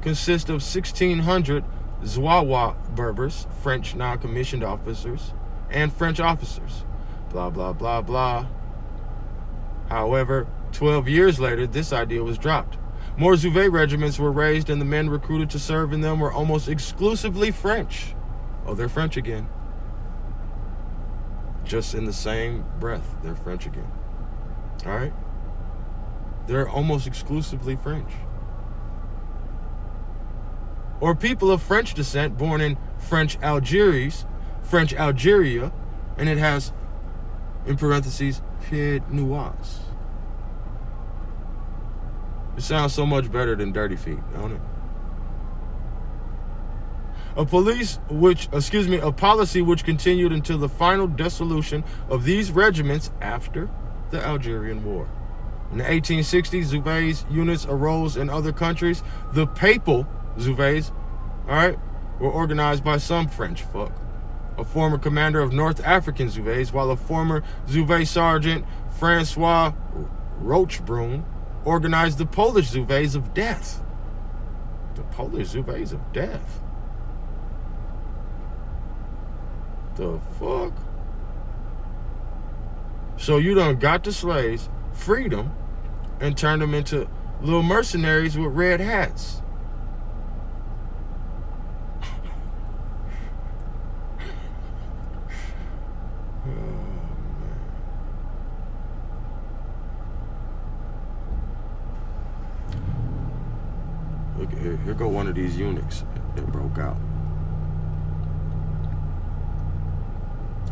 consist of 1,600 Zouawa Berbers, French non-commissioned officers, and French officers. Blah, blah, blah, blah. However, 12 years later, this idea was dropped. More Zouave regiments were raised, and the men recruited to serve in them were almost exclusively French. Oh, they're French again. Just in the same breath, they're French again. All right? They're almost exclusively French. Or people of French descent born in French Algeria, and it has, in parentheses, Pied-Noirs. It sounds so much better than dirty feet, don't it? A policy which continued until the final dissolution of these regiments after the Algerian War. In the 1860s, Zouaves units arose in other countries. The papal Zouaves, all right, were organized by some French fuck, a former commander of North African Zouaves, while a former Zouave sergeant, Francois Rochebrune, organized the Polish Zouaves of Death. The Polish Zouaves of Death? The fuck? So you done got the slaves, freed them, and turned them into little mercenaries with red hats. Look, here go one of these eunuchs that broke out.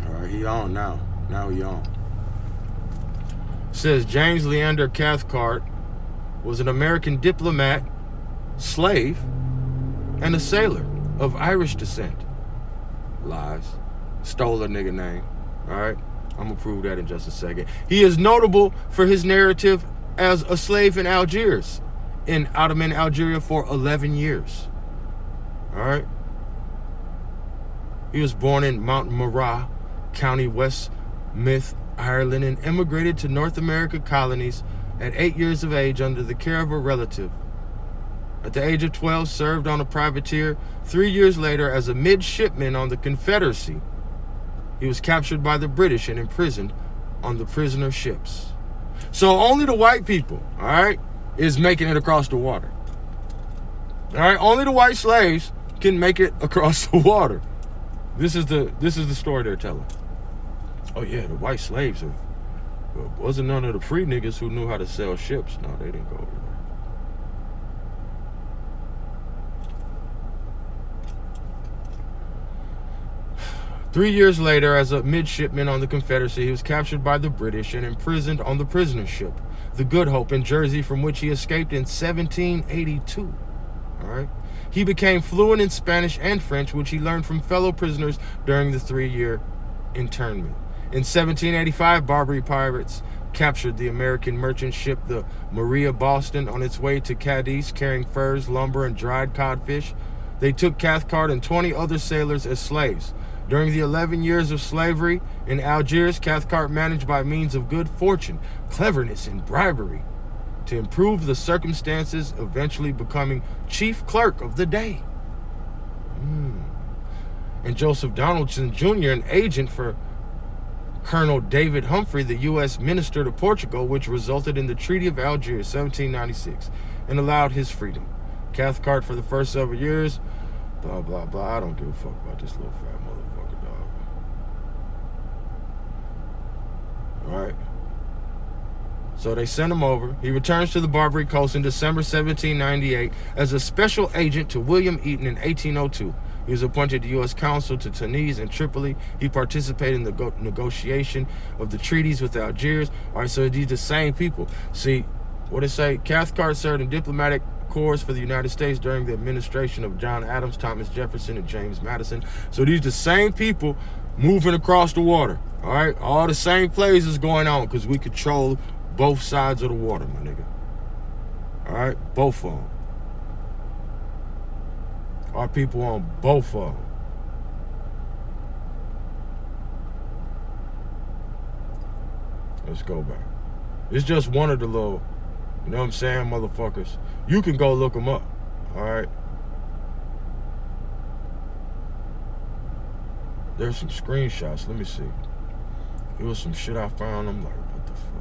All right, he on now. Now he on. Says James Leander Cathcart was an American diplomat, slave, and a sailor of Irish descent. Lies. Stole a nigga name. All right, I'm gonna prove that in just a second. He is notable for his narrative as a slave in Algiers, in Ottoman Algeria for 11 years. All right. He was born in Montmirail, County Westmeath, Ireland, and immigrated to North America colonies at 8 years of age under the care of a relative. At the age of 12, served on a privateer. 3 years later, as a midshipman on the Confederacy, he was captured by the British and imprisoned on the prisoner ships. So only the white people, all right, is making it across the water. All right, only the white slaves can make it across the water. This is the story they're telling. Oh yeah, the white slaves wasn't none of the free niggas who knew how to sell ships. No, they didn't go over there. 3 years later, as a midshipman on the Confederacy, he was captured by the British and imprisoned on the prisoner ship, the Good Hope, in Jersey, from which he escaped in 1782. All right. He became fluent in Spanish and French, which he learned from fellow prisoners during the 3-year internment. In 1785, Barbary pirates captured the American merchant ship, the Maria Boston, on its way to Cadiz, carrying furs, lumber, and dried codfish. They took Cathcart and 20 other sailors as slaves. During the 11 years of slavery in Algiers, Cathcart managed by means of good fortune, cleverness, and bribery to improve the circumstances, eventually becoming chief clerk of the day. And Joseph Donaldson Jr., an agent for Colonel David Humphrey, the U.S. minister to Portugal, which resulted in the Treaty of Algiers, 1796, and allowed his freedom. Cathcart, for the first several years, blah, blah, blah. I don't give a fuck about this little fat motherfucker, dog. All right. So they sent him over. He returns to the Barbary Coast in December 1798 as a special agent to William Eaton in 1802. He was appointed to U.S. Consul to Tunis and Tripoli. He participated in the negotiation of the treaties with Algiers. All right, so these are the same people. See, what it say? Cathcart served in diplomatic corps for the United States during the administration of John Adams, Thomas Jefferson, and James Madison. So these are the same people moving across the water. All right, all the same plays going on because we control both sides of the water, my nigga. All right, both of them. Our people on both of them. Let's go back. It's just one of the little, you know what I'm saying, motherfuckers. You can go look them up, all right? There's some screenshots. Let me see. It was some shit I found. I'm like, what the fuck?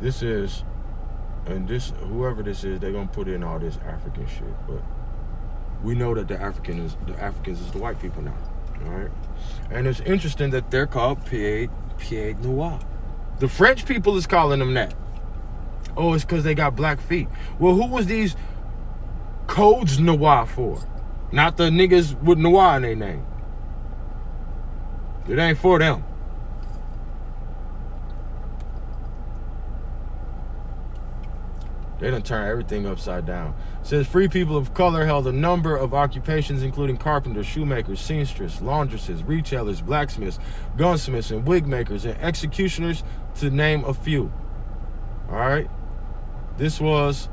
This is, and this, whoever this is, they're gonna put in all this African shit, but we know that the Africans is the white people now, all right? And it's interesting that they're called Pied-Noir. The French people is calling them that. Oh, it's because they got black feet. Well, who was these codes noir for? Not the niggas with noir in their name. It ain't for them. They done turn everything upside down. It says free people of color held a number of occupations, including carpenters, shoemakers, seamstresses, laundresses, retailers, blacksmiths, gunsmiths, and wig makers, and executioners, to name a few. All right. This was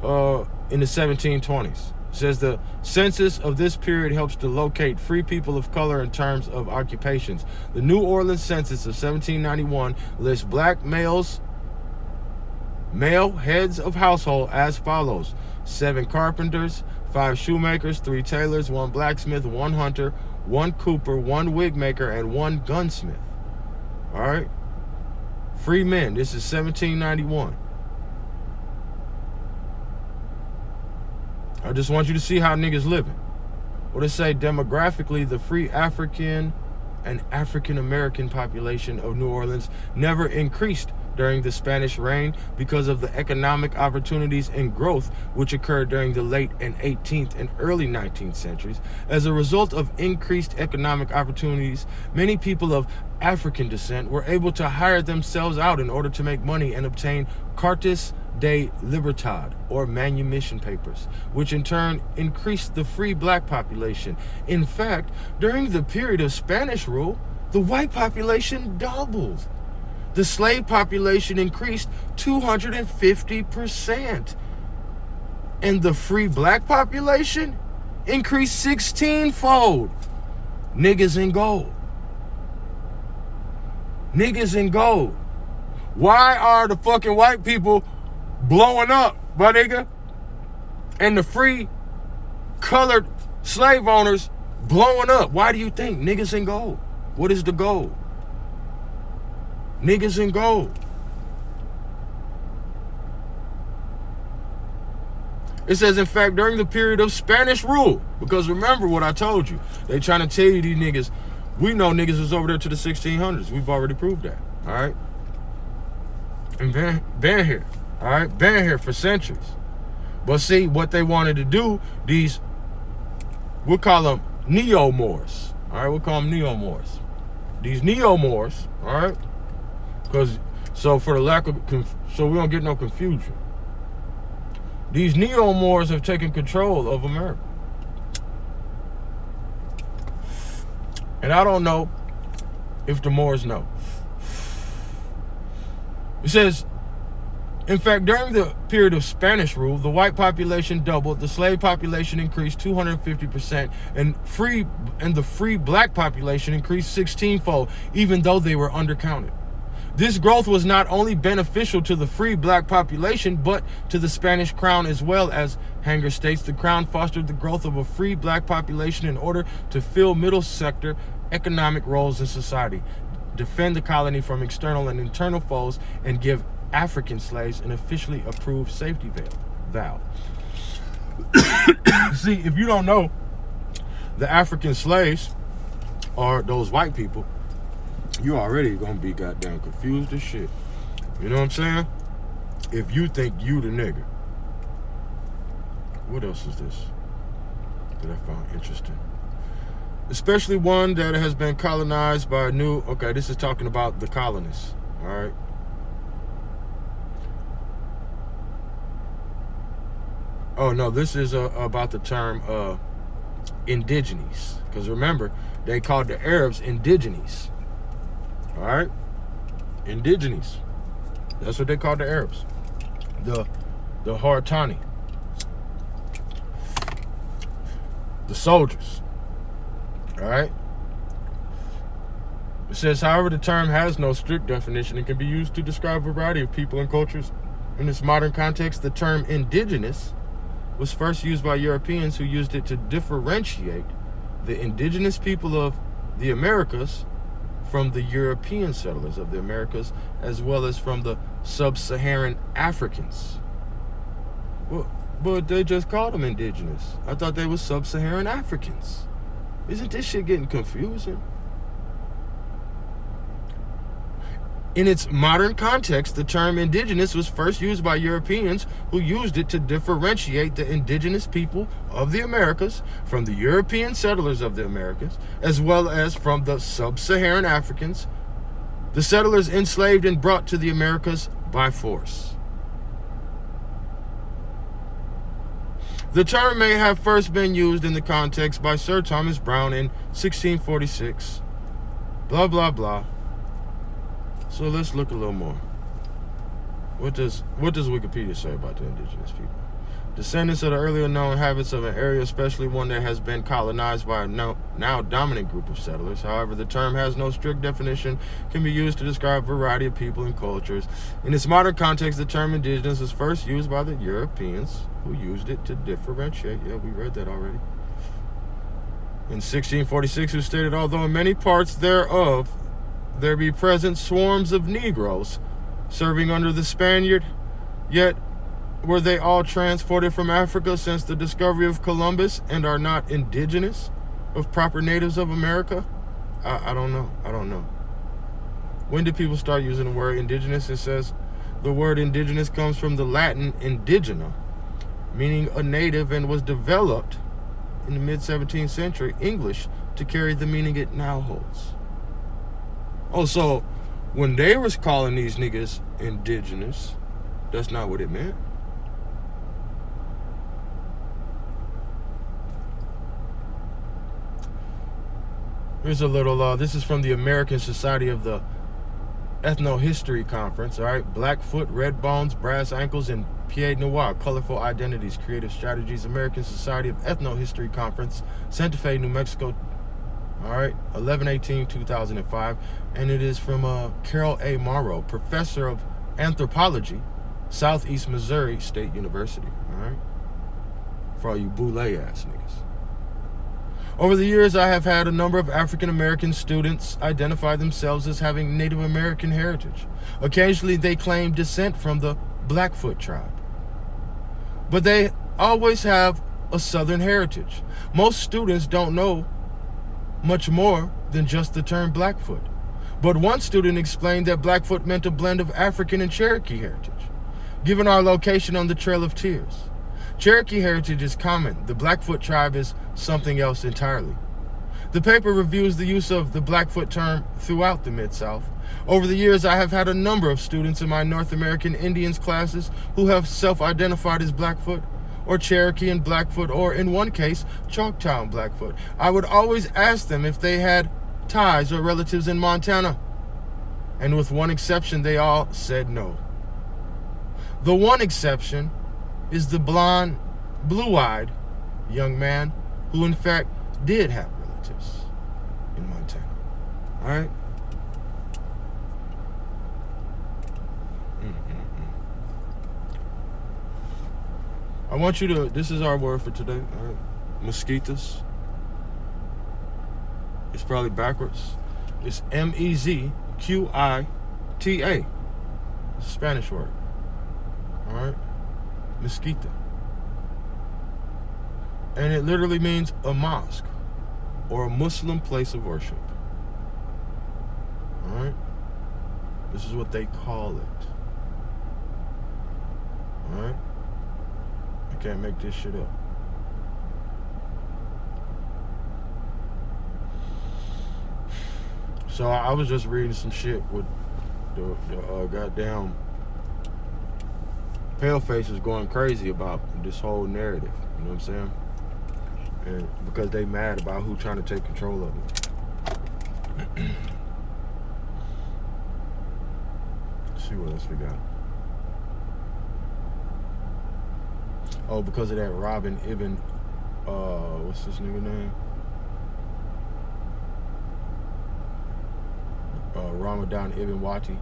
in the 1720s. It says the census of this period helps to locate free people of color in terms of occupations. The New Orleans census of 1791 lists black male heads of household as follows: 7 carpenters, 5 shoemakers, 3 tailors, 1 blacksmith, 1 hunter, 1 cooper, 1 wig maker, and 1 gunsmith. All right. Free men. This is 1791. I just want you to see how niggas living. What it say? Demographically, the free African and African American population of New Orleans never increased during the Spanish reign because of the economic opportunities and growth which occurred during the late and 18th and early 19th centuries. As a result of increased economic opportunities, many people of African descent were able to hire themselves out in order to make money and obtain cartes de libertad, or manumission papers, which in turn increased the free black population. In fact, during the period of Spanish rule, the white population doubled. The slave population increased 250%. And the free black population increased 16-fold. Niggas in gold. Niggas in gold. Why are the fucking white people blowing up, my nigga? And the free colored slave owners blowing up? Why do you think? Niggas in gold. What is the gold? Niggas in gold. It says, in fact, during the period of Spanish rule, because remember what I told you. They trying to tell you these niggas, we know niggas was over there to the 1600s. We've already proved that, all right? And been here, all right? Been here for centuries. But see, what they wanted to do, these, we'll call them Neo-Moors, all right? We'll call them Neo-Moors. These Neo-Moors, all right? Because, so for the lack of, so we don't get no confusion. These Neo-Moors have taken control of America. And I don't know if the Moors know. It says, in fact, during the period of Spanish rule, the white population doubled, the slave population increased 250%, and the free black population increased 16-fold, even though they were undercounted. This growth was not only beneficial to the free black population, but to the Spanish crown as well. As Hanger states, the crown fostered the growth of a free black population in order to fill middle sector economic roles in society, defend the colony from external and internal foes, and give African slaves an officially approved safety valve. See, if you don't know, the African slaves are those white people, you already gonna be goddamn confused as shit. You know what I'm saying? If you think you the nigga. What else is this that I found interesting? Especially one that has been colonized by a new, okay, this is talking about the colonists, all right? Oh no, this is about the term indigenous. Because remember, they called the Arabs indigenous. All right, indigenous. That's what they called the Arabs. The Haratani, the soldiers. All right. It says, however, the term has no strict definition and can be used to describe a variety of people and cultures. In its modern context, the term indigenous was first used by Europeans who used it to differentiate the indigenous people of the Americas from the European settlers of the Americas, as well as from the sub-Saharan Africans. Well, but they just called them indigenous. I thought they were sub-Saharan Africans. Isn't this shit getting confusing? In its modern context, the term indigenous was first used by Europeans who used it to differentiate the indigenous people of the Americas from the European settlers of the Americas, as well as from the sub-Saharan Africans, the settlers enslaved and brought to the Americas by force. The term may have first been used in the context by Sir Thomas Browne in 1646. Blah, blah, blah. So let's look a little more. What does Wikipedia say about the indigenous people? Descendants of the earlier known habits of an area, especially one that has been colonized by a now dominant group of settlers. However, the term has no strict definition, can be used to describe a variety of people and cultures. In its modern context, the term indigenous was first used by the Europeans who used it to differentiate. Yeah, we read that already. In 1646, who stated, although in many parts thereof there be present swarms of Negroes serving under the Spaniard, yet were they all transported from Africa since the discovery of Columbus and are not indigenous of proper natives of America? I don't know. When did people start using the word indigenous? It says the word indigenous comes from the Latin indigena, meaning a native, and was developed in the mid-17th century English to carry the meaning it now holds. Oh, so when they was calling these niggas indigenous, that's not what it meant. Here's a little, this is from the American Society of the Ethnohistory Conference, all right? Blackfoot, red bones, brass ankles, and Pied-Noir, colorful identities, creative strategies, American Society of Ethnohistory Conference, Santa Fe, New Mexico, all right, 11/18/2005, and it is from Carol A. Morrow, professor of anthropology, Southeast Missouri State University, all right, for all you boule ass niggas. Over the years, I have had a number of African American students identify themselves as having Native American heritage. Occasionally, they claim descent from the Blackfoot tribe, but they always have a Southern heritage. Most students don't know much more than just the term Blackfoot. But one student explained that Blackfoot meant a blend of African and Cherokee heritage, given our location on the Trail of Tears. Cherokee heritage is common. The Blackfoot tribe is something else entirely. The paper reviews the use of the Blackfoot term throughout the Mid-South. Over the years, I have had a number of students in my North American Indians classes who have self-identified as Blackfoot, or Cherokee and Blackfoot, or in one case, Choctaw Blackfoot. I would always ask them if they had ties or relatives in Montana, and with one exception, they all said no. The one exception is the blonde, blue-eyed young man who in fact did have relatives in Montana. All right? I want you to, this is our word for today, all right? Mosquitoes. It's probably backwards. It's Mezquita. It's a Spanish word. All right? Mosquito. And it literally means a mosque or a Muslim place of worship. All right? This is what they call it. All right? I can't make this shit up. So I was just reading some shit with the goddamn palefaces going crazy about this whole narrative. You know what I'm saying? And because they mad about who trying to take control of it. Let's see what else we got. Oh, because of that Robin Ibn, what's this nigga name? Ramadan Ibn Wati.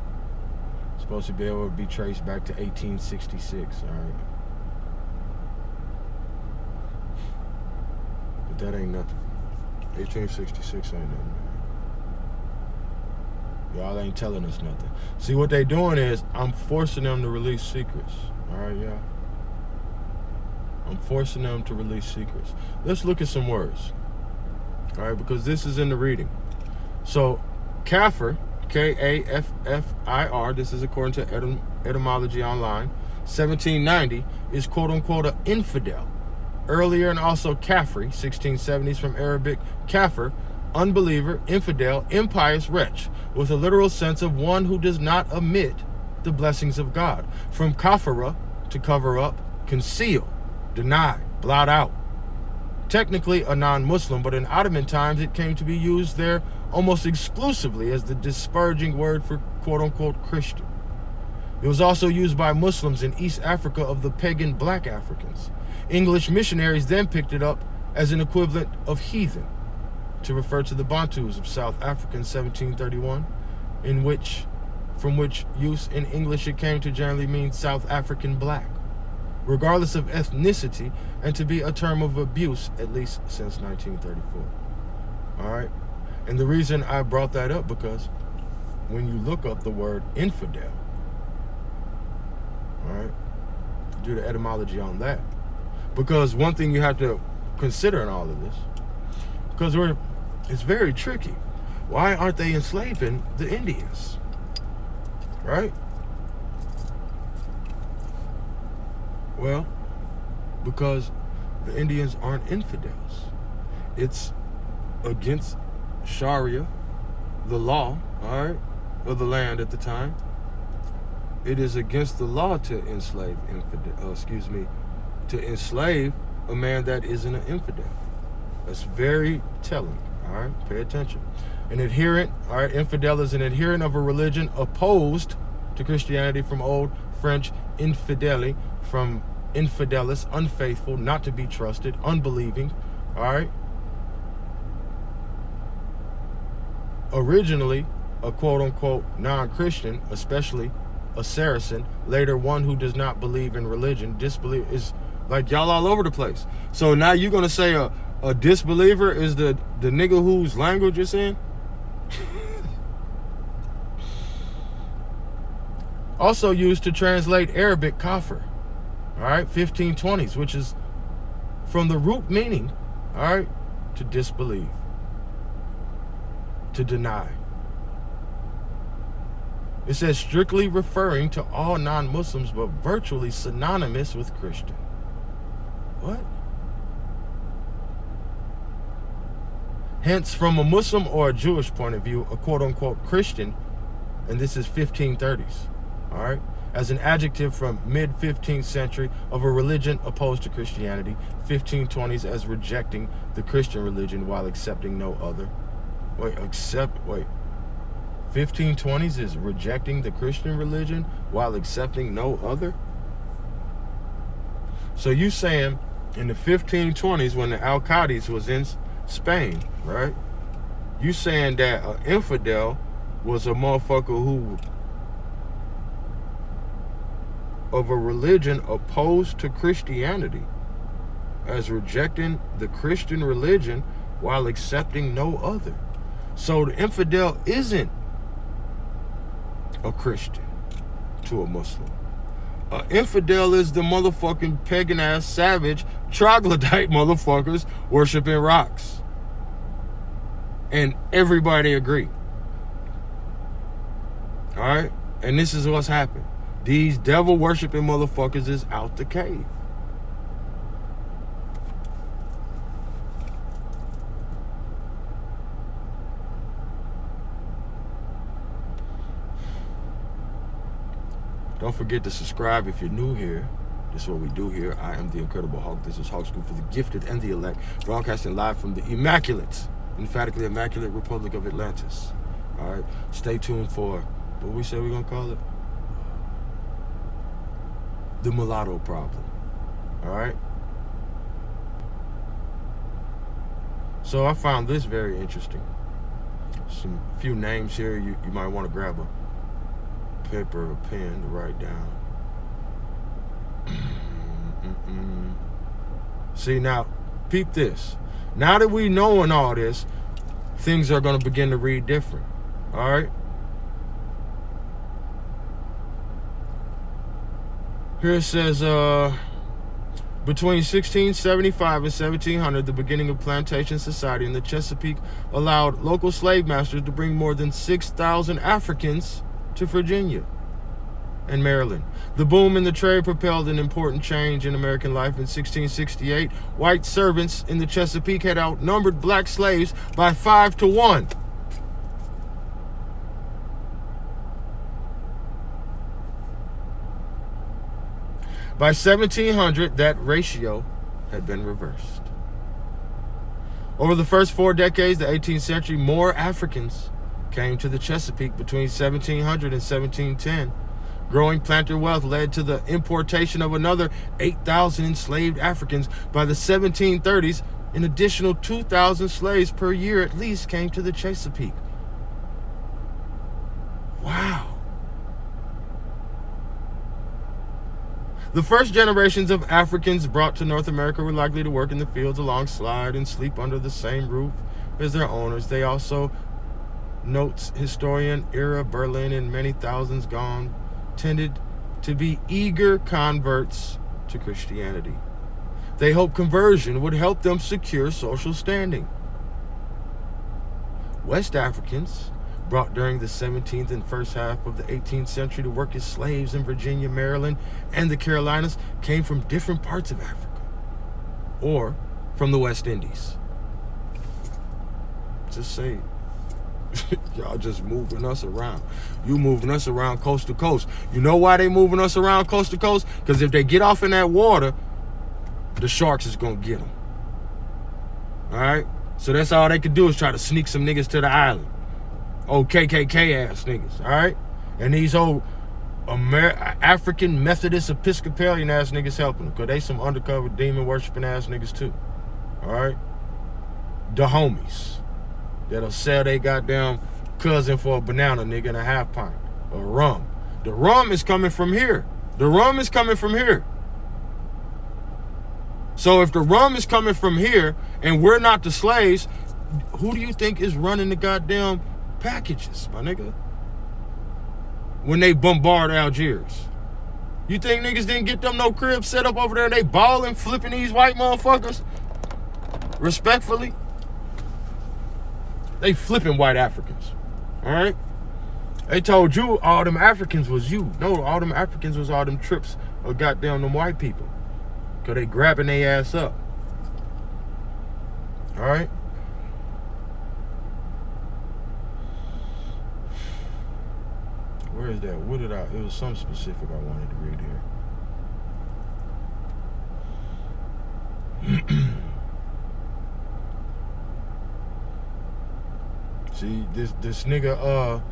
Supposed to be able to be traced back to 1866, all right? But that ain't nothing. 1866 ain't nothing, man. Y'all ain't telling us nothing. See, what they doing is, I'm forcing them to release secrets, all right, y'all? I'm forcing them to release secrets. Let's look at some words, all right, because this is in the reading. So, Kaffir, Kaffir, this is according to Etymology Online, 1790, is quote-unquote an infidel. Earlier, and also Kafri, 1670s, from Arabic Kafir, unbeliever, infidel, impious wretch, with a literal sense of one who does not admit the blessings of God. From kafara, to cover up, conceal, deny, blot out. Technically a non-Muslim, but in Ottoman times it came to be used there almost exclusively as the disparaging word for quote-unquote Christian. It was also used by Muslims in East Africa of the pagan black Africans. English missionaries then picked it up as an equivalent of heathen to refer to the Bantus of South Africa in 1731, from which use in English it came to generally mean South African black, regardless of ethnicity, and to be a term of abuse at least since 1934. All right? And the reason I brought that up, because when you look up the word infidel, all right, do the etymology on that. Because one thing you have to consider in all of this, because it's very tricky. Why aren't they enslaving the Indians? Right? Well, because the Indians aren't infidels. It's against Sharia, the law, all right, of the land at the time. It is against the law to enslave to enslave a man that isn't an infidel. That's very telling, all right? Pay attention. An adherent, all right, infidel is an adherent of a religion opposed to Christianity, from Old French infideli, from infidelis, unfaithful, not to be trusted, unbelieving, all right? Originally, a quote-unquote non-Christian, especially a Saracen, later one who does not believe in religion, disbelieve, is like y'all all over the place. So now you're going to say a disbeliever is the nigga whose language it's in? Also used to translate Arabic kafir, all right, 1520s, which is from the root meaning, all right, to disbelieve, to deny. It says strictly referring to all non-Muslims, but virtually synonymous with Christian. What? Hence, from a Muslim or a Jewish point of view, a quote-unquote Christian, and this is 1530s, all right, as an adjective from mid-15th century of a religion opposed to Christianity, 1520s as rejecting the Christian religion while accepting no other. 1520s is rejecting the Christian religion while accepting no other? So you saying in the 1520s when the Alcades was in Spain, right? You saying that an infidel was a motherfucker who of a religion opposed to Christianity as rejecting the Christian religion while accepting no other. So the infidel isn't a Christian to a Muslim. An infidel is the motherfucking pagan ass savage troglodyte motherfuckers worshiping rocks. And everybody agree. Alright? And this is what's happened. These devil worshiping motherfuckers is out the cave. Don't forget to subscribe if you're new here. This is what we do here. I am the Incredible Hawk. This is Hawk School for the Gifted and the Elect, broadcasting live from the immaculate, emphatically immaculate Republic of Atlantis. All right, stay tuned for what we say we're gonna call it, the mulatto problem. All right. So I found this very interesting. Some few names here. You might want to grab a paper or pen to write down. See, now peep this. Now that we knowing all this, things are going to begin to read different. All right. Here it says between 1675 and 1700, the beginning of plantation society in the Chesapeake allowed local slave masters to bring more than 6,000 Africans to Virginia and Maryland. The boom in the trade propelled an important change in American life. In 1668, white servants in the Chesapeake had outnumbered black slaves by 5 to 1. By 1700, that ratio had been reversed. Over the first 4 decades of the 18th century, more Africans came to the Chesapeake between 1700 and 1710. Growing planter wealth led to the importation of another 8,000 enslaved Africans. By the 1730s, an additional 2,000 slaves per year at least came to the Chesapeake. Wow. The first generations of Africans brought to North America were likely to work in the fields alongside and sleep under the same roof as their owners. They also, notes historian Ira Berlin, and many thousands gone, tended to be eager converts to Christianity. They hoped conversion would help them secure social standing. West Africans, brought during the 17th and first half of the 18th century to work as slaves in Virginia, Maryland, and the Carolinas, came from different parts of Africa or from the West Indies. Just say, y'all just moving us around. You moving us around coast to coast. You know why they moving us around coast to coast? Because if they get off in that water, the sharks is going to get them. All right? So that's all they could do is try to sneak some niggas to the island. Old KKK ass niggas, all right? And these old African Methodist Episcopalian ass niggas helping them, because they some undercover demon worshiping ass niggas too, all right? The homies that'll sell they goddamn cousin for a banana, nigga, and a half pint of rum. The rum is coming from here. The rum is coming from here. So if the rum is coming from here and we're not the slaves, who do you think is running the goddamn packages, my nigga? When they bombard Algiers, You think niggas didn't get them no crib set up over there? They balling, flipping these white motherfuckers? Respectfully. They flipping white Africans. Alright? They told you all them Africans was you. No, all them Africans was all them trips of goddamn them white people. Because they grabbing their ass up. Alright? Where is that? What did it was something specific I wanted to read here. See, this nigga,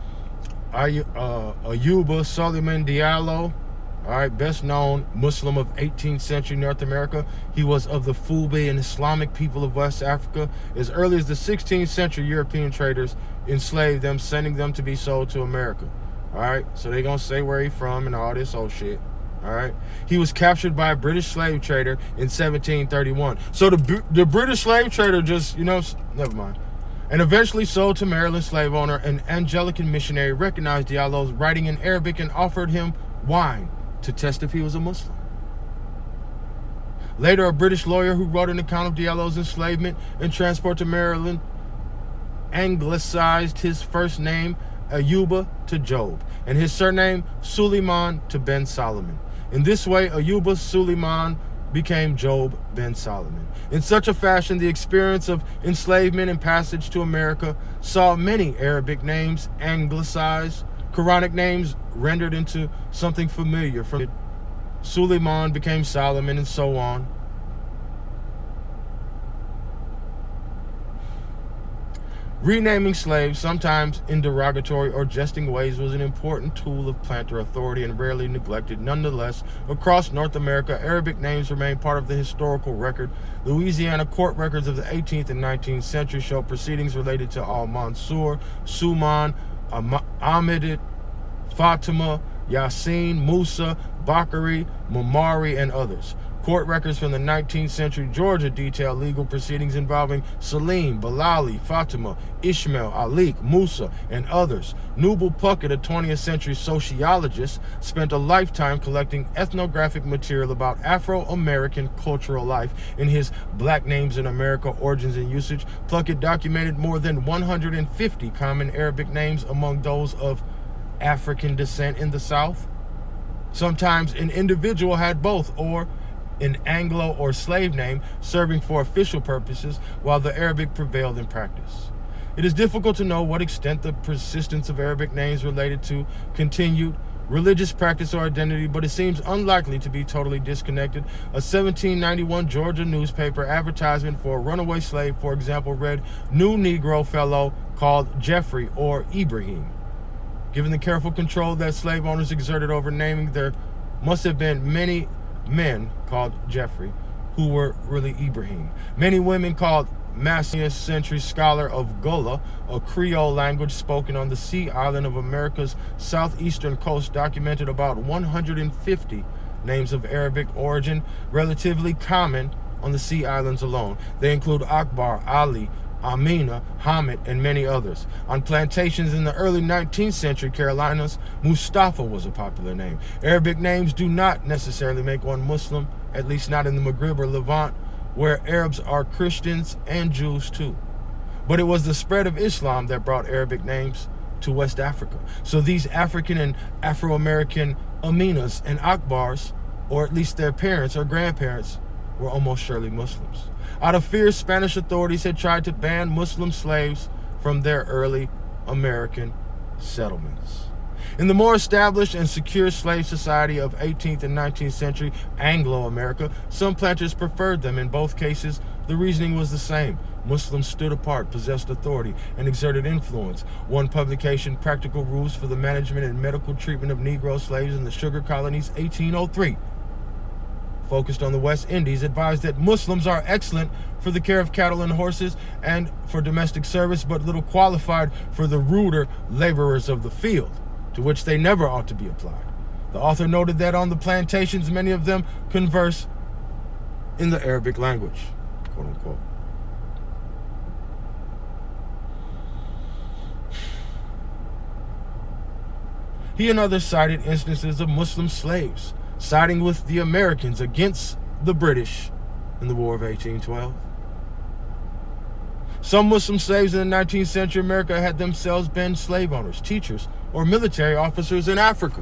Ayuba Suleiman Diallo, all right, best known Muslim of 18th century North America. He was of the Fulbe and Islamic people of West Africa. As early as the 16th century, European traders enslaved them, sending them to be sold to America. All right, so they gonna say where he from and all this old shit. All right, he was captured by a British slave trader in 1731. So the British slave trader just, never mind. And eventually sold to Maryland slave owner. An Anglican missionary recognized Diallo's writing in Arabic and offered him wine to test if he was a Muslim. Later, a British lawyer who wrote an account of Diallo's enslavement and transport to Maryland anglicized his first name Ayuba to Job, and his surname Suleiman to Ben Solomon. In this way, Ayuba Suleiman became Job Ben Solomon. In such a fashion, the experience of enslavement and passage to America saw many Arabic names anglicized, Quranic names rendered into something familiar. From Suleiman became Solomon, and so on. Renaming slaves, sometimes in derogatory or jesting ways, was an important tool of planter authority and rarely neglected. Nonetheless, across North America, Arabic names remain part of the historical record. Louisiana court records of the 18th and 19th century show proceedings related to Al-Mansur, Suman, Ahmed, Fatima, Yasin, Musa, Bakari, Mumari, and others. Court records from the 19th century Georgia detail legal proceedings involving Salim, Balali, Fatima, Ishmael, Alik, Musa, and others. Nubal Puckett, a 20th century sociologist, spent a lifetime collecting ethnographic material about Afro-American cultural life. In his Black Names in America, Origins and Usage, Puckett documented more than 150 common Arabic names among those of African descent in the South. Sometimes an individual had both, or an Anglo or slave name serving for official purposes, while the Arabic prevailed in practice. It is difficult to know what extent the persistence of Arabic names related to continued religious practice or identity, but it seems unlikely to be totally disconnected. A 1791 Georgia newspaper advertisement for a runaway slave, for example, read, "New Negro fellow called Jeffrey or Ibrahim." Given the careful control that slave owners exerted over naming, there must have been many men called Jeffrey who were really Ibrahim. Many women called Massey, century scholar of Gullah, a Creole language spoken on the sea island of America's southeastern coast, documented about 150 names of Arabic origin, relatively common on the sea islands alone. They include Akbar, Ali, Amina, Hamid, and many others. On plantations in the early 19th century Carolinas, Mustafa was a popular name. Arabic names do not necessarily make one Muslim, at least not in the Maghreb or Levant, where Arabs are Christians and Jews too. But it was the spread of Islam that brought Arabic names to West Africa. So these African and Afro-American Aminas and Akbars, or at least their parents or grandparents, were almost surely Muslims. Out of fear, Spanish authorities had tried to ban Muslim slaves from their early American settlements. In the more established and secure slave society of 18th and 19th century Anglo-America, some planters preferred them. In both cases, the reasoning was the same. Muslims stood apart, possessed authority, and exerted influence. One publication, Practical Rules for the Management and Medical Treatment of Negro Slaves in the Sugar Colonies, 1803, focused on the West Indies, advised that Muslims are excellent for the care of cattle and horses and for domestic service, but little qualified for the ruder laborers of the field, to which they never ought to be applied. The author noted that on the plantations, many of them converse in the Arabic language, quote unquote. He and others cited instances of Muslim slaves siding with the Americans against the British in the War of 1812. Some Muslim slaves in the 19th century America had themselves been slave owners, teachers, or military officers in Africa.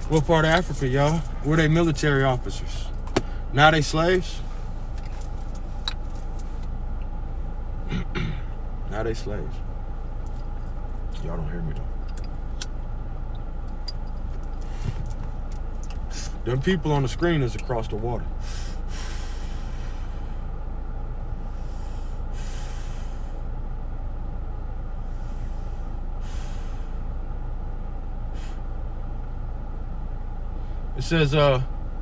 What part of Africa, y'all? Were they military officers? Now they slaves? Now they slaves. Y'all don't hear me though. Them people on the screen is across the water. It says,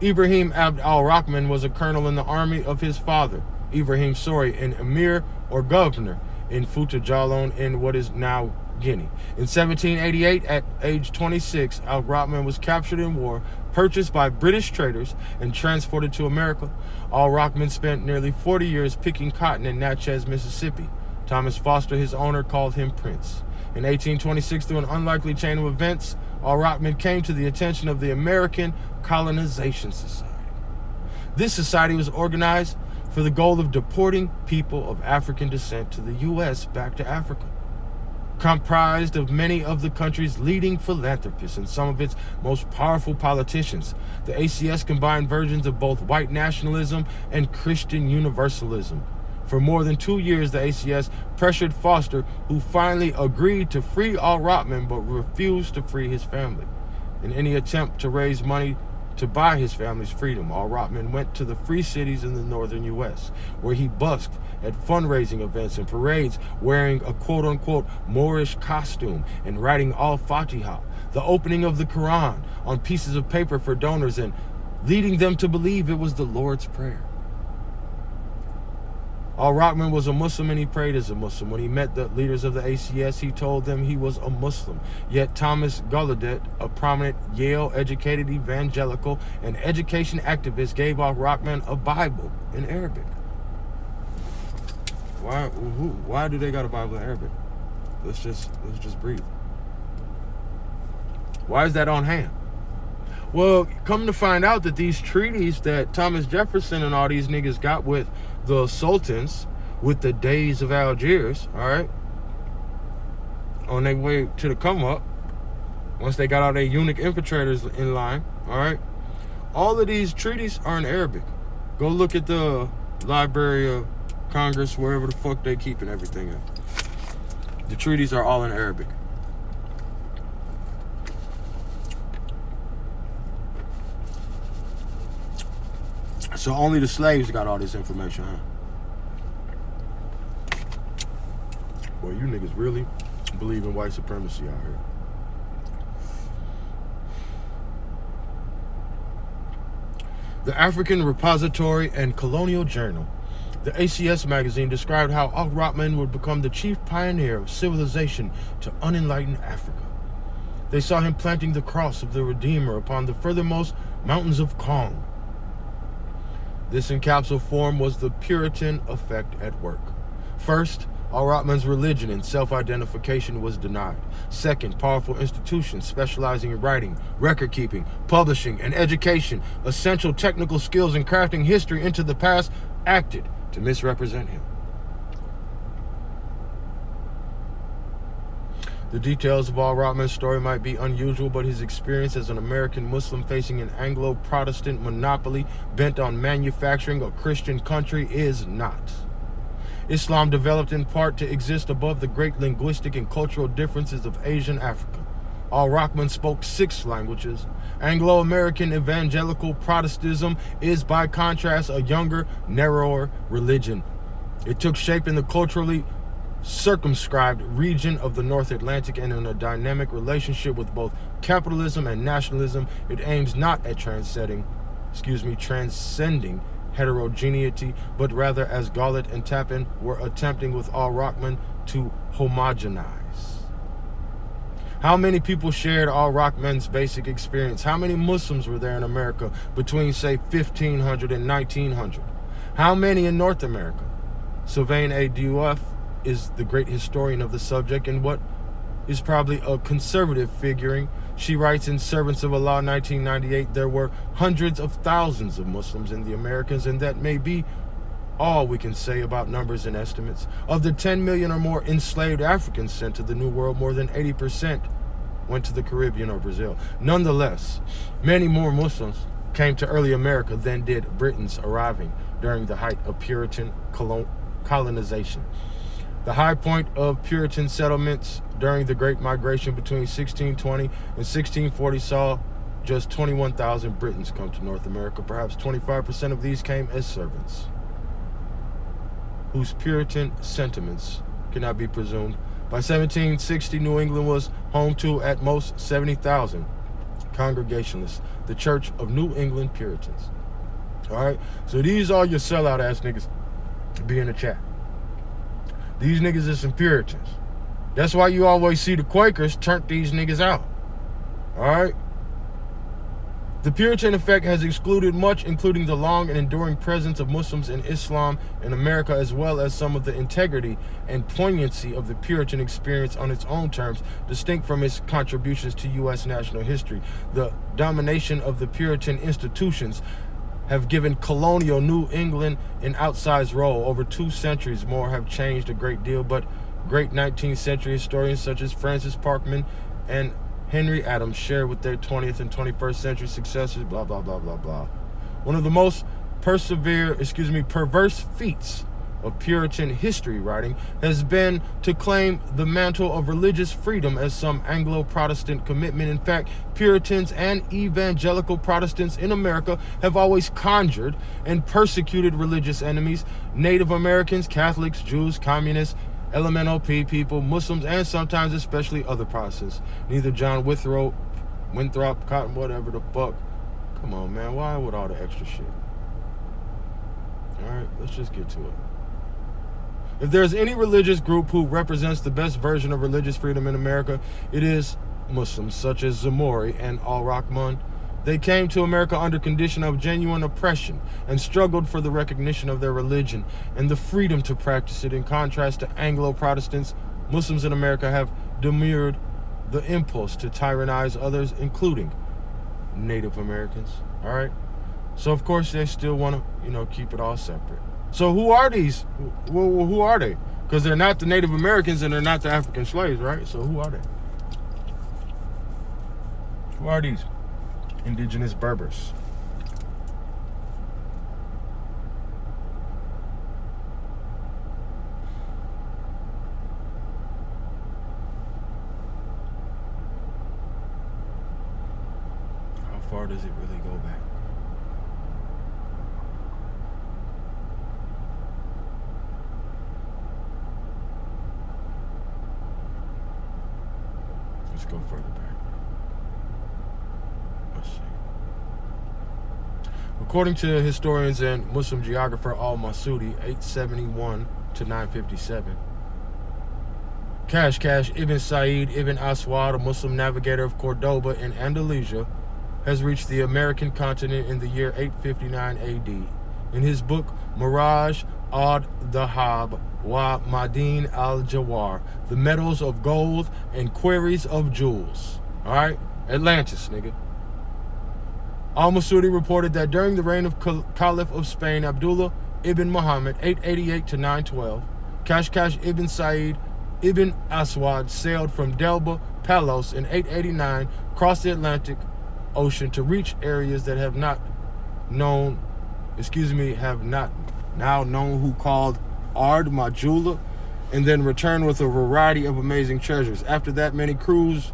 Ibrahim Abd al-Rahman was a colonel in the army of his father, Ibrahim Sori, an emir or governor in Fouta Djallon in what is now Guinea. In 1788, at age 26, al-Rahman was captured in war, purchased by British traders, and transported to America. Al-Rahman spent nearly 40 years picking cotton in Natchez, Mississippi. Thomas Foster, his owner, called him Prince. In 1826, through an unlikely chain of events, al-Rahman came to the attention of the American Colonization Society. This society was organized for the goal of deporting people of African descent to the U.S. back to Africa. Comprised of many of the country's leading philanthropists and some of its most powerful politicians, the ACS combined versions of both white nationalism and Christian universalism. For more than 2 years, the ACS pressured Foster, who finally agreed to free al-Rahman but refused to free his family. In any attempt to raise money to buy his family's freedom, al-Rahman went to the free cities in the northern U.S., where he busked at fundraising events and parades wearing a quote-unquote Moorish costume and writing al-Fatiha, the opening of the Quran, on pieces of paper for donors and leading them to believe it was the Lord's Prayer. Al-Rahman was a Muslim and he prayed as a Muslim. When he met the leaders of the ACS, he told them he was a Muslim. Yet Thomas Gallaudet, a prominent Yale-educated evangelical and education activist, gave Al-Rahman a Bible in Arabic. Why do they got a Bible in Arabic? Let's just breathe. Why is that on hand? Well, come to find out that these treaties that Thomas Jefferson and all these niggas got with the sultans, with the Days of Algiers, all right, on their way to the come up, once they got all their eunuch infiltrators in line, all right, all of these treaties are in Arabic. Go look at the Library of Congress, wherever the fuck they keeping everything at. The treaties are all in Arabic. So only the slaves got all this information, huh? Boy, you niggas really believe in white supremacy out here. The African Repository and Colonial Journal, the ACS magazine, described how Al-Rahman would become the chief pioneer of civilization to unenlightened Africa. They saw him planting the cross of the Redeemer upon the furthermost mountains of Kong. This in capsule form was the Puritan effect at work. First, Al-Rahman's religion and self-identification was denied. Second, powerful institutions specializing in writing, record-keeping, publishing, and education, essential technical skills in crafting history into the past, acted to misrepresent him. The details of Al-Rahman's story might be unusual, but his experience as an American Muslim facing an Anglo-Protestant monopoly bent on manufacturing a Christian country is not. Islam developed in part to exist above the great linguistic and cultural differences of Asian Africa. Al-Rahman spoke 6 languages. Anglo-American evangelical Protestantism is, by contrast, a younger, narrower religion. It took shape in the culturally circumscribed region of the North Atlantic, and in a dynamic relationship with both capitalism and nationalism, it aims not at transcending heterogeneity, but rather, as Gaulet and Tappan were attempting with Al-Rahman, to homogenize. How many people shared Al-Rahman's basic experience? How many Muslims were there in America between, say, 1500 and 1900? How many in North America? Sylvain A. Diouf is the great historian of the subject, and what is probably a conservative figuring. She writes in Servants of Allah 1998, there were hundreds of thousands of Muslims in the Americas, and that may be all we can say about numbers and estimates. Of the 10 million or more enslaved Africans sent to the New World, more than 80% went to the Caribbean or Brazil. Nonetheless, many more Muslims came to early America than did Britons arriving during the height of Puritan colonization. The high point of Puritan settlements during the Great Migration between 1620 and 1640 saw just 21,000 Britons come to North America. Perhaps 25% of these came as servants, whose Puritan sentiments cannot be presumed. By 1760, New England was home to at most 70,000 Congregationalists, the Church of New England Puritans. All right, so these are your sellout ass niggas to be in the chat. These niggas are some Puritans. That's why you always see the Quakers turn these niggas out. All right. The Puritan effect has excluded much, including the long and enduring presence of Muslims in Islam in America, as well as some of the integrity and poignancy of the Puritan experience on its own terms, distinct from its contributions to U.S. national history. The domination of the Puritan institutions have given colonial New England an outsized role. Over 2 centuries more have changed a great deal, but great 19th century historians such as Francis Parkman and Henry Adams share with their 20th and 21st century successors, blah, blah, blah, blah, blah. One of the most perverse feats of Puritan history writing has been to claim the mantle of religious freedom as some Anglo-Protestant commitment. In fact, Puritans and evangelical Protestants in America have always conjured and persecuted religious enemies: Native Americans, Catholics, Jews, communists, LMNOP people, Muslims, and sometimes especially other Protestants. Neither John Winthrop, Cotton, whatever the fuck. Come on, man, why with all the extra shit? All right, let's just get to it. If there's any religious group who represents the best version of religious freedom in America, it is Muslims, such as Zamori and Al-Rahman. They came to America under condition of genuine oppression and struggled for the recognition of their religion and the freedom to practice it. In contrast to Anglo-Protestants, Muslims in America have demurred the impulse to tyrannize others, including Native Americans. All right? So, of course, they still want to, keep it all separate. So who are these? Who are they? Because they're not the Native Americans and they're not the African slaves, right? So who are they? Who are these indigenous Berbers? How far does it really go back? Let's go further back. Let's see. According to historians and Muslim geographer Al-Masudi, 871 to 957, Cash Ibn Sa'id Ibn Aswad, a Muslim navigator of Cordoba in Andalusia, has reached the American continent in the year 859 AD. In his book, Miraj ad-Dhahab wa Madin al-Jawar, the metals of gold and quarries of jewels. All right? Atlantis, nigga. Al-Masudi reported that during the reign of Caliph of Spain, Abdullah ibn Muhammad, 888 to 912, Cash Ibn Sa'id Ibn Aswad sailed from Delba, Palos in 889, crossed the Atlantic Ocean to reach areas that have now known who called Ard Majula, and then returned with a variety of amazing treasures. After that, many crews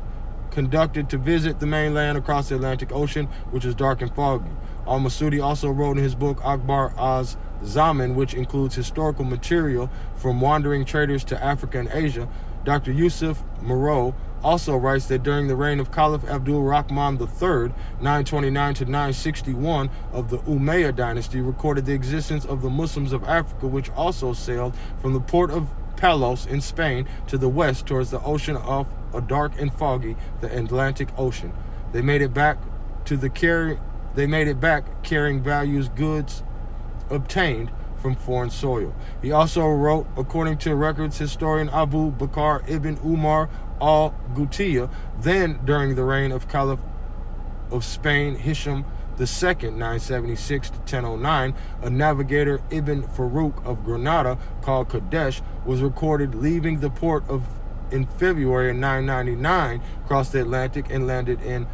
conducted to visit the mainland across the Atlantic Ocean, which is dark and foggy. Al-Masudi also wrote in his book Akbar Az-Zaman, which includes historical material from wandering traders to Africa and Asia. Dr. Yusuf Moreau also writes that during the reign of Caliph Abdul Rahman III, 929 to 961 of the Umayyad dynasty, recorded the existence of the Muslims of Africa, which also sailed from the port of Palos in Spain to the west towards the ocean off a dark and foggy the Atlantic Ocean. They made it back carrying valuable goods obtained from foreign soil. He also wrote, according to records historian Abu Bakr ibn Umar al-Gutiya. Then, during the reign of Caliph of Spain, Hisham II, 976 to 1009, a navigator, Ibn Farouk of Granada, called Kadesh, was recorded leaving the port of in February 999, crossed the Atlantic and landed in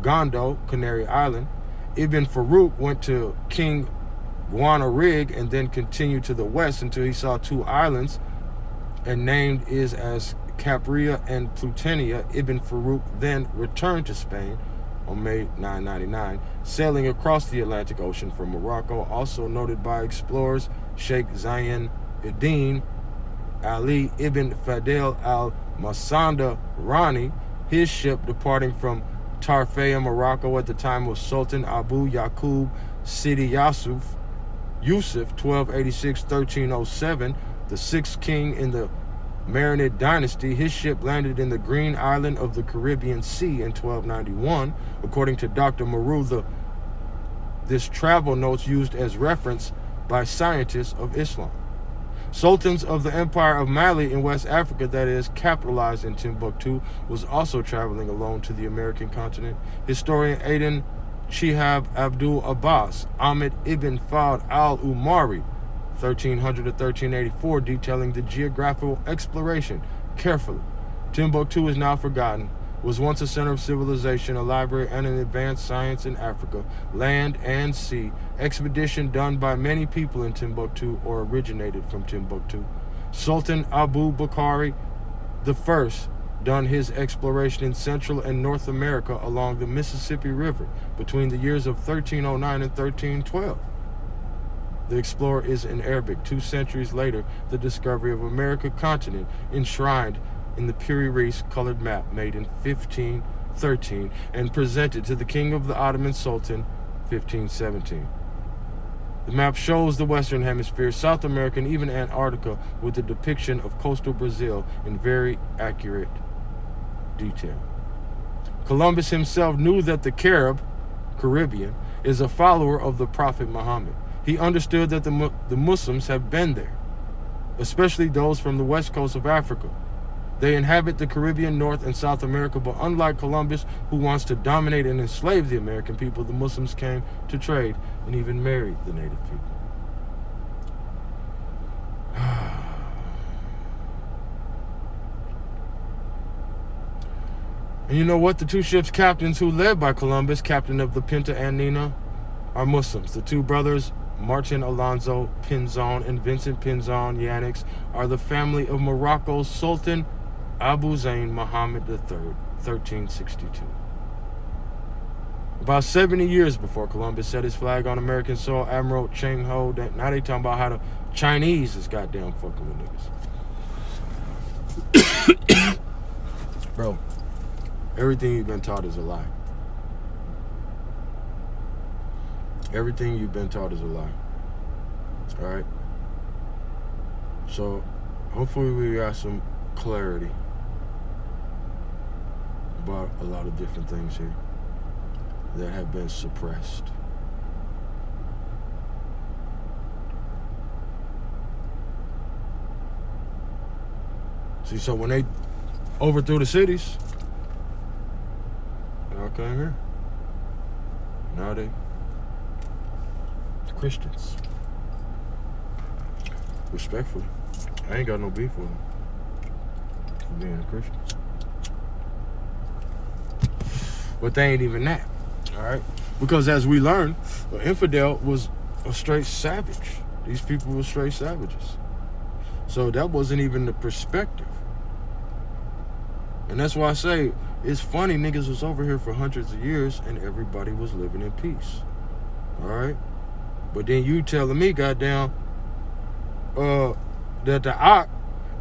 Gondo, Canary Island. Ibn Farouk went to King Guanarig and then continued to the west until he saw two islands and named is as Capria and Plutenia. Ibn Farouk then returned to Spain on May 999, sailing across the Atlantic Ocean from Morocco. Also noted by explorers Sheikh Zayn Eddin Ali ibn Fadel al-Masanda Rani, his ship departing from Tarfaya, Morocco at the time of Sultan Abu Yaqub Sidi Yusuf, 1286-1307, the sixth king in the Marinid dynasty. His ship landed in the Green Island of the Caribbean Sea in 1291. According to Dr. Maru, this travel notes used as reference by scientists of Islam. Sultans of the Empire of Mali in West Africa, that is, capitalized in Timbuktu, was also traveling alone to the American continent. Historian Aden Chihab Abdul Abbas, Ahmed ibn Fawd al-Umari, 1300 to 1384, detailing the geographical exploration carefully. Timbuktu is now forgotten, was once a center of civilization, a library, and an advanced science in Africa, land and sea. Expedition done by many people in Timbuktu or originated from Timbuktu. Sultan Abu Bakari I done his exploration in Central and North America along the Mississippi River between the years of 1309 and 1312. The explorer is in Arabic. 2 centuries later, the discovery of America continent enshrined in the Piri Reis colored map made in 1513 and presented to the king of the Ottoman Sultan, 1517. The map shows the Western Hemisphere, South America, and even Antarctica with the depiction of coastal Brazil in very accurate detail. Columbus himself knew that the Caribbean, is a follower of the Prophet Muhammad. He understood that the Muslims have been there, especially those from the west coast of Africa. They inhabit the Caribbean, North and South America, but unlike Columbus, who wants to dominate and enslave the American people, the Muslims came to trade and even married the native people. And you know what? The 2 ships' captains who led by Columbus, captain of the Pinta and Nina, are Muslims. The 2 brothers, Martin Alonso Pinzon and Vincent Pinzon Yanix, are the family of Morocco's Sultan Abu Zayn Muhammad III, 1362. About 70 years before Columbus set his flag on American soil, Admiral Cheng Ho, now they talking about how the Chinese is goddamn fucking with niggas. Bro, everything you've been taught is a lie. Everything you've been taught is a lie. Alright? So, hopefully we got some clarity about a lot of different things here that have been suppressed. See, so when they overthrew the cities, y'all came here. Now they Christians. Respectfully. I ain't got no beef with them for being a Christian. But they ain't even that. Alright? Because as we learned, an infidel was a straight savage. These people were straight savages. So that wasn't even the perspective. And that's why I say it's funny niggas was over here for hundreds of years and everybody was living in peace. Alright? But then you telling me, goddamn, that the Ak,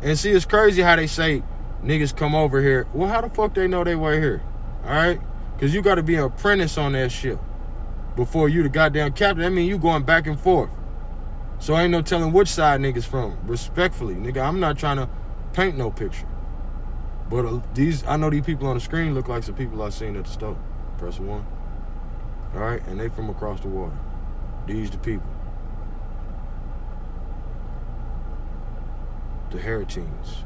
and see, it's crazy how they say niggas come over here. Well, how the fuck they know they were here? Alright? Because you got to be an apprentice on that ship before you the goddamn captain. I mean, you going back and forth. So ain't no telling which side niggas from. Respectfully, nigga, I'm not trying to paint no picture. But I know these people on the screen look like some people I seen at the store. Press 1. Alright? And they from across the water. These the people. The Haritines.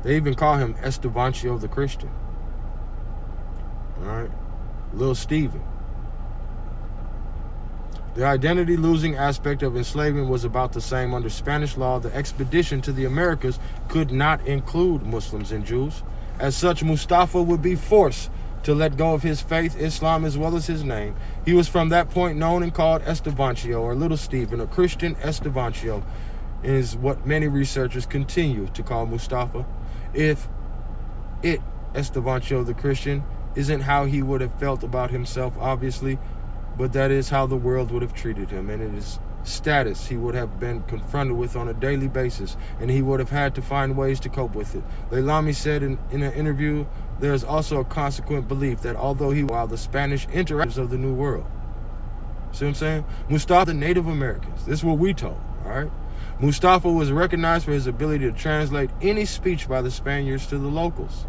They even call him Estevancio the Christian. All right, Little Stephen. The identity-losing aspect of enslavement was about the same under Spanish law. The expedition to the Americas could not include Muslims and Jews. As such, Mustafa would be forced to let go of his faith, Islam, as well as his name. He was from that point known and called Estevancio, or Little Stephen, or Christian Estevancio, is what many researchers continue to call Mustafa. If Estevancio the Christian, isn't how he would have felt about himself, obviously, but that is how the world would have treated him, and it is status he would have been confronted with on a daily basis, and he would have had to find ways to cope with it. Leilani said in an interview, there is also a consequent belief that although he while the Spanish interactors of the New World. See what I'm saying? Mustafa, the Native Americans. This is what we told, all right? Mustafa was recognized for his ability to translate any speech by the Spaniards to the locals,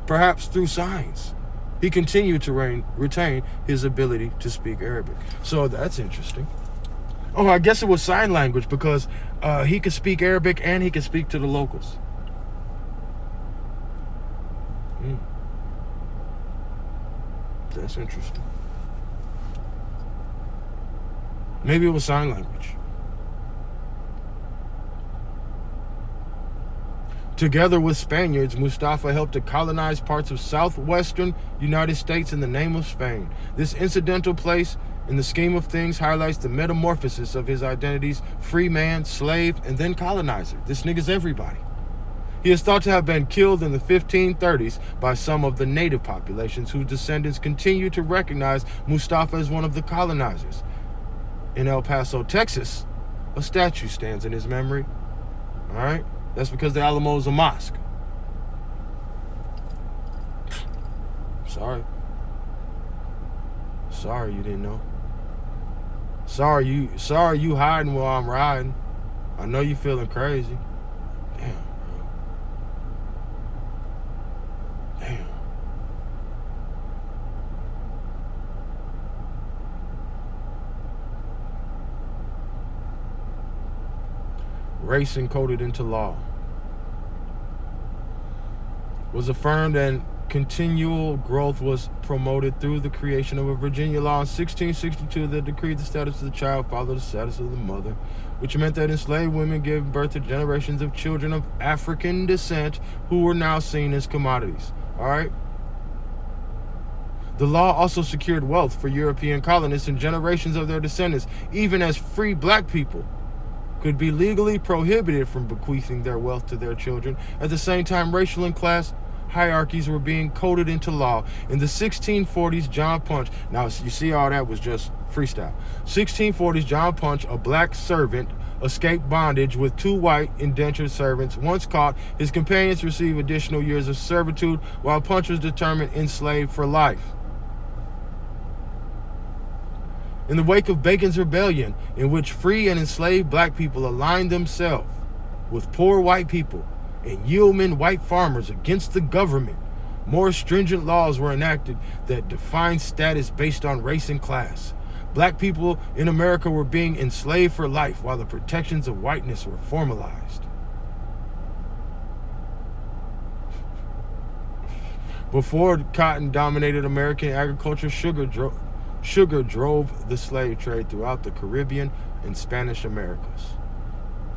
perhaps through signs. He continued to retain his ability to speak Arabic. So that's interesting. Oh, I guess it was sign language because he could speak Arabic and he could speak to the locals. That's interesting. Maybe it was sign language. Together with Spaniards, Mustafa helped to colonize parts of southwestern United States in the name of Spain. This incidental place in the scheme of things highlights the metamorphosis of his identities: free man, slave, and then colonizer. This nigga's everybody. He is thought to have been killed in the 1530s by some of the native populations whose descendants continue to recognize Mustafa as one of the colonizers. In El Paso, Texas, a statue stands in his memory. All right? That's because the Alamo is a mosque. Sorry you didn't know. Sorry you hiding while I'm riding. I know you feeling crazy. Damn, bro. Damn. Race encoded into law was affirmed, and continual growth was promoted through the creation of a Virginia law in 1662 that decreed the status of the child follow the status of the mother, which meant that enslaved women gave birth to generations of children of African descent who were now seen as commodities. All right? The law also secured wealth for European colonists and generations of their descendants, even as free black people could be legally prohibited from bequeathing their wealth to their children. At the same time, racial and class hierarchies were being coded into law. In the 1640s, John Punch, now you see all that was just freestyle. 1640s, John Punch, a black servant, escaped bondage with two white indentured servants. Once caught, his companions received additional years of servitude, while Punch was determined enslaved for life. In the wake of Bacon's Rebellion, in which free and enslaved black people aligned themselves with poor white people and yeoman white farmers against the government, more stringent laws were enacted that defined status based on race and class. Black people in America were being enslaved for life, while the protections of whiteness were formalized. Before cotton dominated American agriculture, sugar drove the slave trade throughout the Caribbean and Spanish Americas.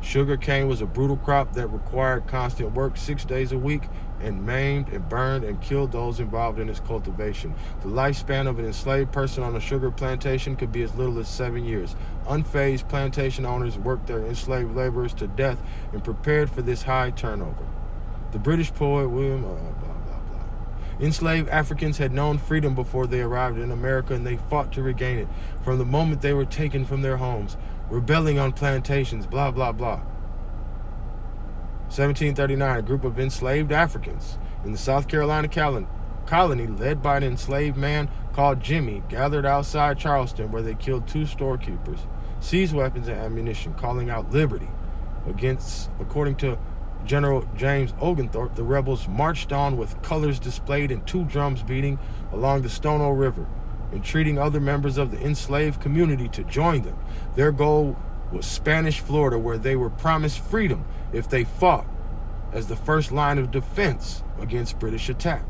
Sugar cane was a brutal crop that required constant work 6 days a week and maimed and burned and killed those involved in its cultivation. The lifespan of an enslaved person on a sugar plantation could be as little as 7 years. Unfazed plantation owners worked their enslaved laborers to death and prepared for this high turnover. The British poet William enslaved Africans had known freedom before they arrived in America, and they fought to regain it from the moment they were taken from their homes, rebelling on plantations, blah, blah, blah. 1739, a group of enslaved Africans in the South Carolina colony, led by an enslaved man called Jimmy, gathered outside Charleston, where they killed 2 storekeepers, seized weapons and ammunition, calling out liberty. According to General James Oglethorpe, the rebels marched on with colors displayed and 2 drums beating along the Stono River, entreating other members of the enslaved community to join them. Their goal was Spanish Florida, where they were promised freedom if they fought as the first line of defense against British attack.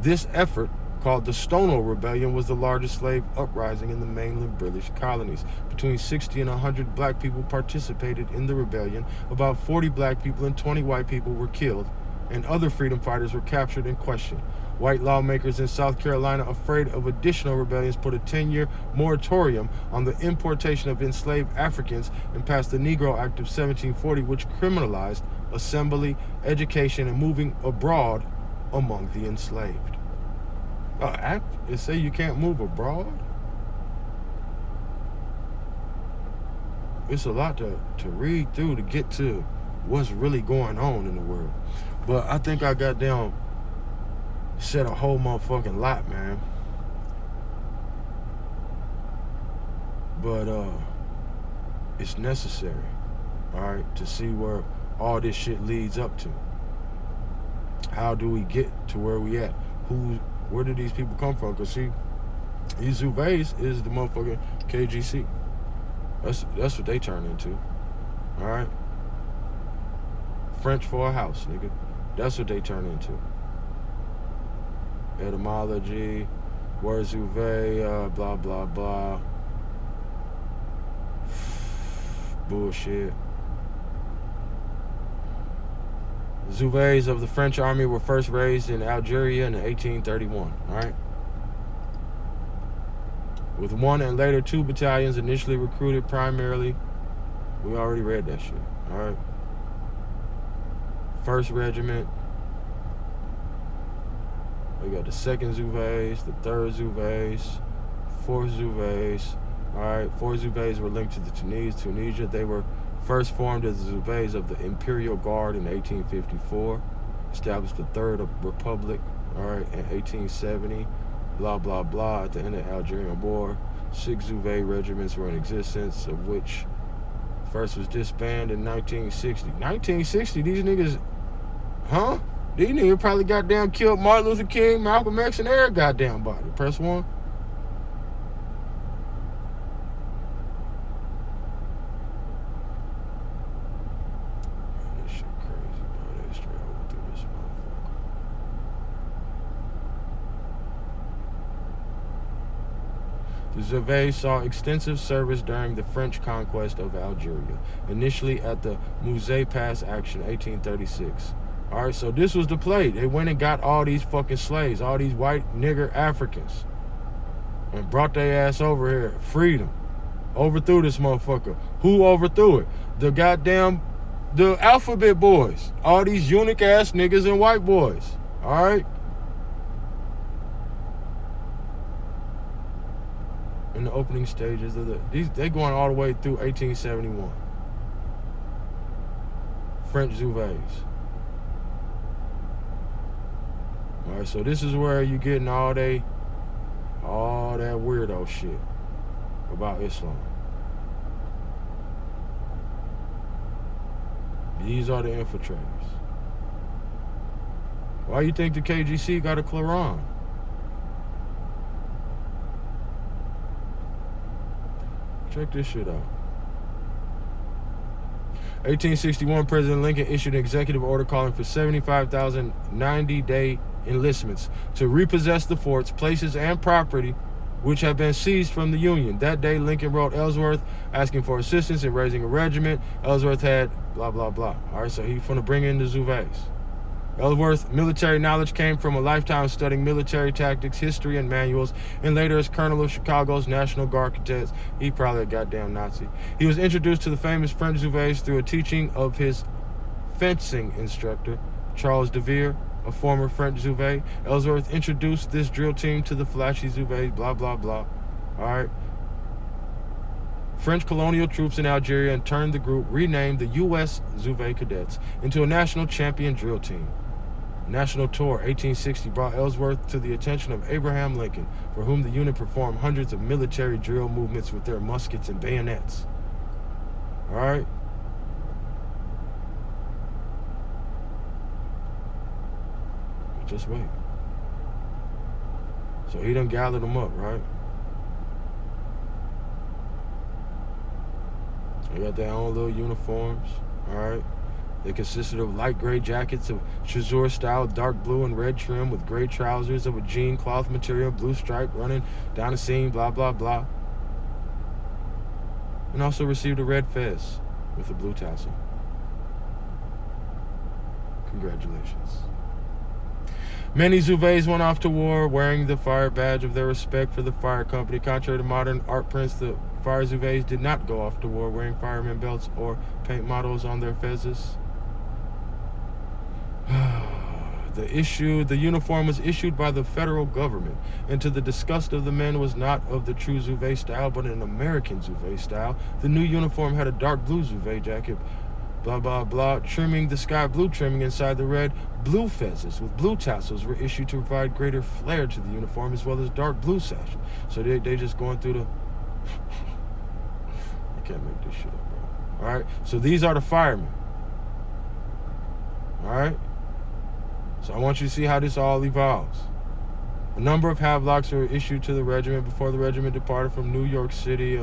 This effort, called the Stonewall Rebellion, was the largest slave uprising in the mainland British colonies. Between 60 and 100 black people participated in the rebellion. About 40 black people and 20 white people were killed, and other freedom fighters were captured and questioned. White lawmakers in South Carolina, afraid of additional rebellions, put a 10-year moratorium on the importation of enslaved Africans and passed the Negro Act of 1740, which criminalized assembly, education, and moving abroad among the enslaved. Act? It say you can't move abroad? It's a lot to read through to get to what's really going on in the world. But I think I got down, said a whole motherfucking lot, man. But it's necessary, all right, to see where all this shit leads up to. How do we get to where we at? Where do these people come from? Because see, these Zouveys is the motherfucking KGC. That's what they turn into. All right? French for a house, nigga. That's what they turn into. Etymology, word Zouvey, blah, blah, blah. Bullshit. Zouveys of the French army were first raised in Algeria in 1831, all right? With 1 and later 2 battalions initially recruited primarily, we already read that shit, all right? 1st Regiment, we got the 2nd Zouveys, the 3rd Zouveys, 4th Zouveys, all right? 4 Zouveys were linked to the Tunisia. They were first formed as the Zouveys of the Imperial Guard in 1854, established the Third Republic, all right, in 1870, blah, blah, blah. At the end of the Algerian War, 6 Zouvey regiments were in existence, of which first was disbanded in 1960. 1960, these niggas, huh? These niggas probably goddamn killed Martin Luther King, Malcolm X, and every goddamn body. Press 1. The Zouveys saw extensive service during the French conquest of Algeria, initially at the Musée Pass Action, 1836. All right, so this was the play. They went and got all these fucking slaves, all these white nigger Africans, and brought their ass over here, freed them, overthrew this motherfucker. Who overthrew it? The alphabet boys, all these eunuch ass niggas and white boys. All right. In the opening stages of they going all the way through 1871. French Zouveys. All right, so this is where you getting all that weirdo shit about Islam. These are the infiltrators. Why you think the KGC got a Quran? Check this shit out. 1861, President Lincoln issued an executive order calling for 75,000 90-day enlistments to repossess the forts, places, and property which had been seized from the Union. That day, Lincoln wrote Ellsworth asking for assistance in raising a regiment. Ellsworth had blah, blah, blah. All right, so he's going to bring in the Zouveys. Ellsworth's military knowledge came from a lifetime studying military tactics, history, and manuals, and later as colonel of Chicago's National Guard cadets. He probably a goddamn Nazi. He was introduced to the famous French Zouveys through a teaching of his fencing instructor, Charles de Vere, a former French Zouvey. Ellsworth introduced this drill team to the flashy Zouveys, blah, blah, blah. All right. French colonial troops in Algeria and turned the group, renamed the U.S. Zouvey Cadets, into a national champion drill team. National Tour 1860 brought Ellsworth to the attention of Abraham Lincoln, for whom the unit performed hundreds of military drill movements with their muskets and bayonets. All right? Just wait. So he done gathered them up, right? They got their own little uniforms, all right? They consisted of light gray jackets of Chazur style, dark blue and red trim with gray trousers of a jean cloth material, blue stripe running down the seam, blah, blah, blah. And also received a red fez with a blue tassel. Congratulations. Many Zouveys went off to war wearing the fire badge of their respect for the fire company. Contrary to modern art prints, the fire Zouveys did not go off to war wearing fireman belts or paint models on their fezes. The uniform was issued by the federal government, and to the disgust of the men was not of the true Zouvey style, but an American Zouvey style. The new uniform had a dark blue Zouvey jacket, blah, blah, blah, trimming the sky blue trimming inside the red. Blue fezes with blue tassels were issued to provide greater flair to the uniform, as well as dark blue sash. So they just going through the... I can't make this shit up, bro. All right? So these are the firemen. All right? So I want you to see how this all evolves. A number of havelocks were issued to the regiment before the regiment departed from New York City.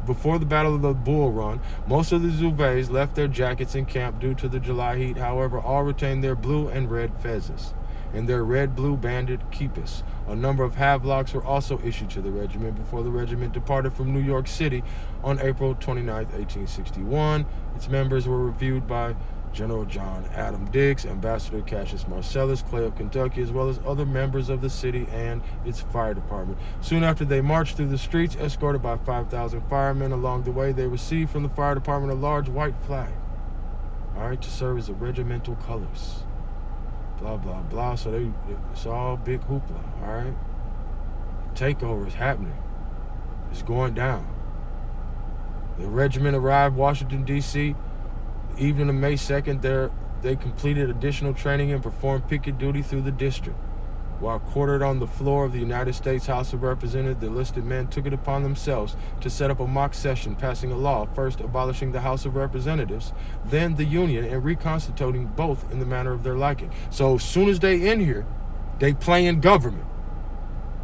Before the Battle of the Bull Run, most of the Zouveys left their jackets in camp due to the July heat. However, all retained their blue and red fezes and their red-blue banded keepis. A number of havelocks were also issued to the regiment before the regiment departed from New York City on April 29, 1861. Its members were reviewed by General John Adam Dix, Ambassador Cassius Marcellus Clay of Kentucky, as well as other members of the city and its fire department. Soon after, they marched through the streets, escorted by 5,000 firemen. Along the way, they received from the fire department a large white flag, all right, to serve as the regimental colors. Blah, blah, blah. So it's all big hoopla, all right? Takeover is happening. It's going down. The regiment arrived Washington, D.C., evening of May 2nd, they completed additional training and performed picket duty through the district. While quartered on the floor of the United States House of Representatives, the enlisted men took it upon themselves to set up a mock session, passing a law, first abolishing the House of Representatives, then the Union, and reconstituting both in the manner of their liking. So as soon as they in here, they playing government.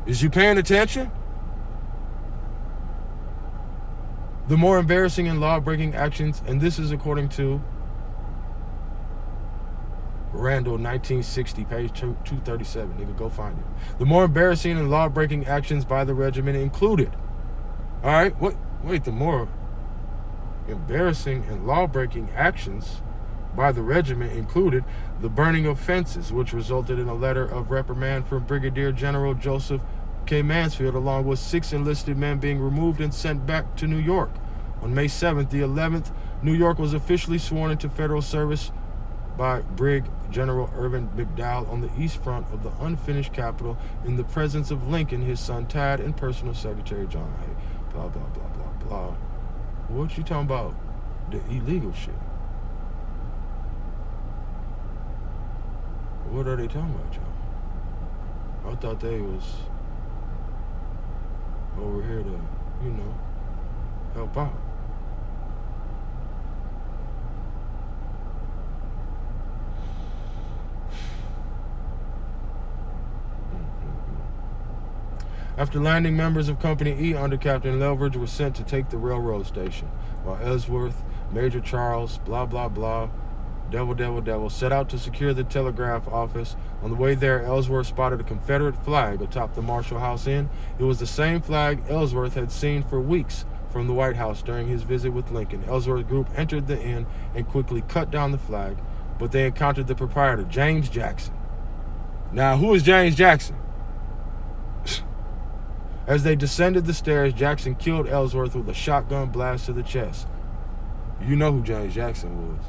Is you paying attention? The more embarrassing and law-breaking actions, and this is according to Randall, 1960, page 237. Nigga, go find it. The more embarrassing and law-breaking actions by the regiment included. All right, wait, the more embarrassing and law-breaking actions by the regiment included the burning of fences, which resulted in a letter of reprimand from Brigadier General Joseph K. Mansfield, along with 6 enlisted men being removed and sent back to New York. On May 7th, the 11th, New York was officially sworn into federal service by Brig General Irvin McDowell on the east front of the unfinished Capitol in the presence of Lincoln, his son Tad, and personal secretary John Hay. Blah, blah, blah, blah, blah. What you talking about? The illegal shit. What are they talking about, y'all? I thought they was over here to, help out. After landing, members of Company E under Captain Leverage were sent to take the railroad station, while Ellsworth, Major Charles, blah, blah, blah, devil, set out to secure the telegraph office. On the way there, Ellsworth spotted a Confederate flag atop the Marshall House Inn. It was the same flag Ellsworth had seen for weeks from the White House during his visit with Lincoln. Ellsworth's group entered the inn and quickly cut down the flag, but they encountered the proprietor, James Jackson. Now, who is James Jackson? As they descended the stairs, Jackson killed Ellsworth with a shotgun blast to the chest. You know who James Jackson was.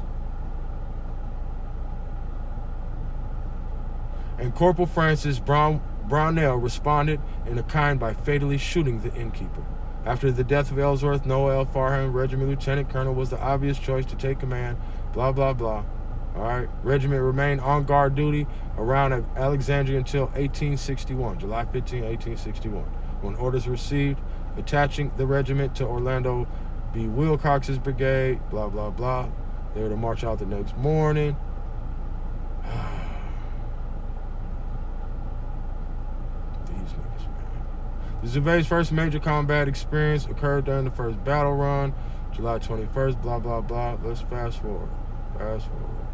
And Corporal Francis Brownell responded in a kind by fatally shooting the innkeeper. After the death of Ellsworth, Noah L. Farham, Regiment Lieutenant Colonel, was the obvious choice to take command, blah, blah, blah. All right. Regiment remained on guard duty around Alexandria until 1861, July 15, 1861. When orders were received, attaching the regiment to Orlando B. Wilcox's brigade, blah, blah, blah. They were to march out the next morning. These niggas, man. The Zouveys' first major combat experience occurred during the first battle run. July 21st, blah, blah, blah. Let's fast forward. Fast forward.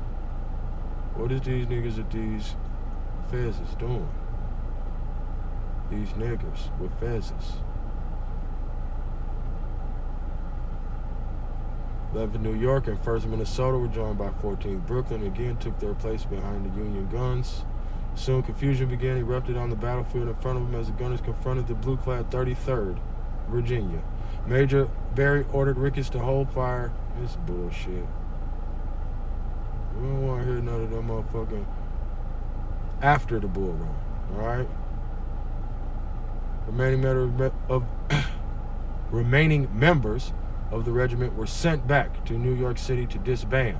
What is these niggas at these fezzes doing? These niggers with fezzes. 11th New York and 1st Minnesota were joined by 14th Brooklyn. Again, took their place behind the Union guns. Soon confusion began erupted on the battlefield in front of them as the gunners confronted the blue-clad 33rd Virginia. Major Berry ordered Ricketts to hold fire. This bullshit. We don't want to hear none of them motherfucking after the bull run. Alright? Remaining members of the regiment were sent back to New York City to disband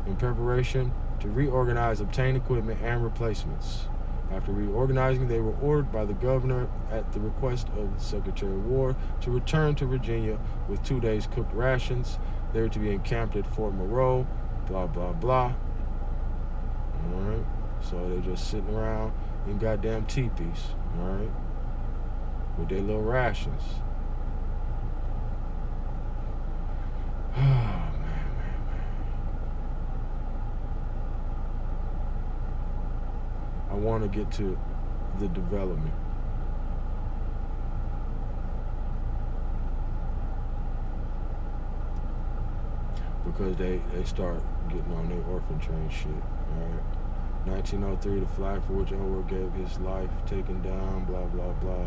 in preparation to reorganize, obtain equipment, and replacements. After reorganizing, they were ordered by the governor at the request of the Secretary of War to return to Virginia with 2 days cooked rations. They were to be encamped at Fort Monroe, blah, blah, blah. All right. So they're just sitting around in goddamn teepees, all right, with their little rations. Oh, man. I want to get to the development. Because they start getting on their orphan train shit, all right? 1903, the flag for which Elwood gave his life, taken down, blah, blah, blah.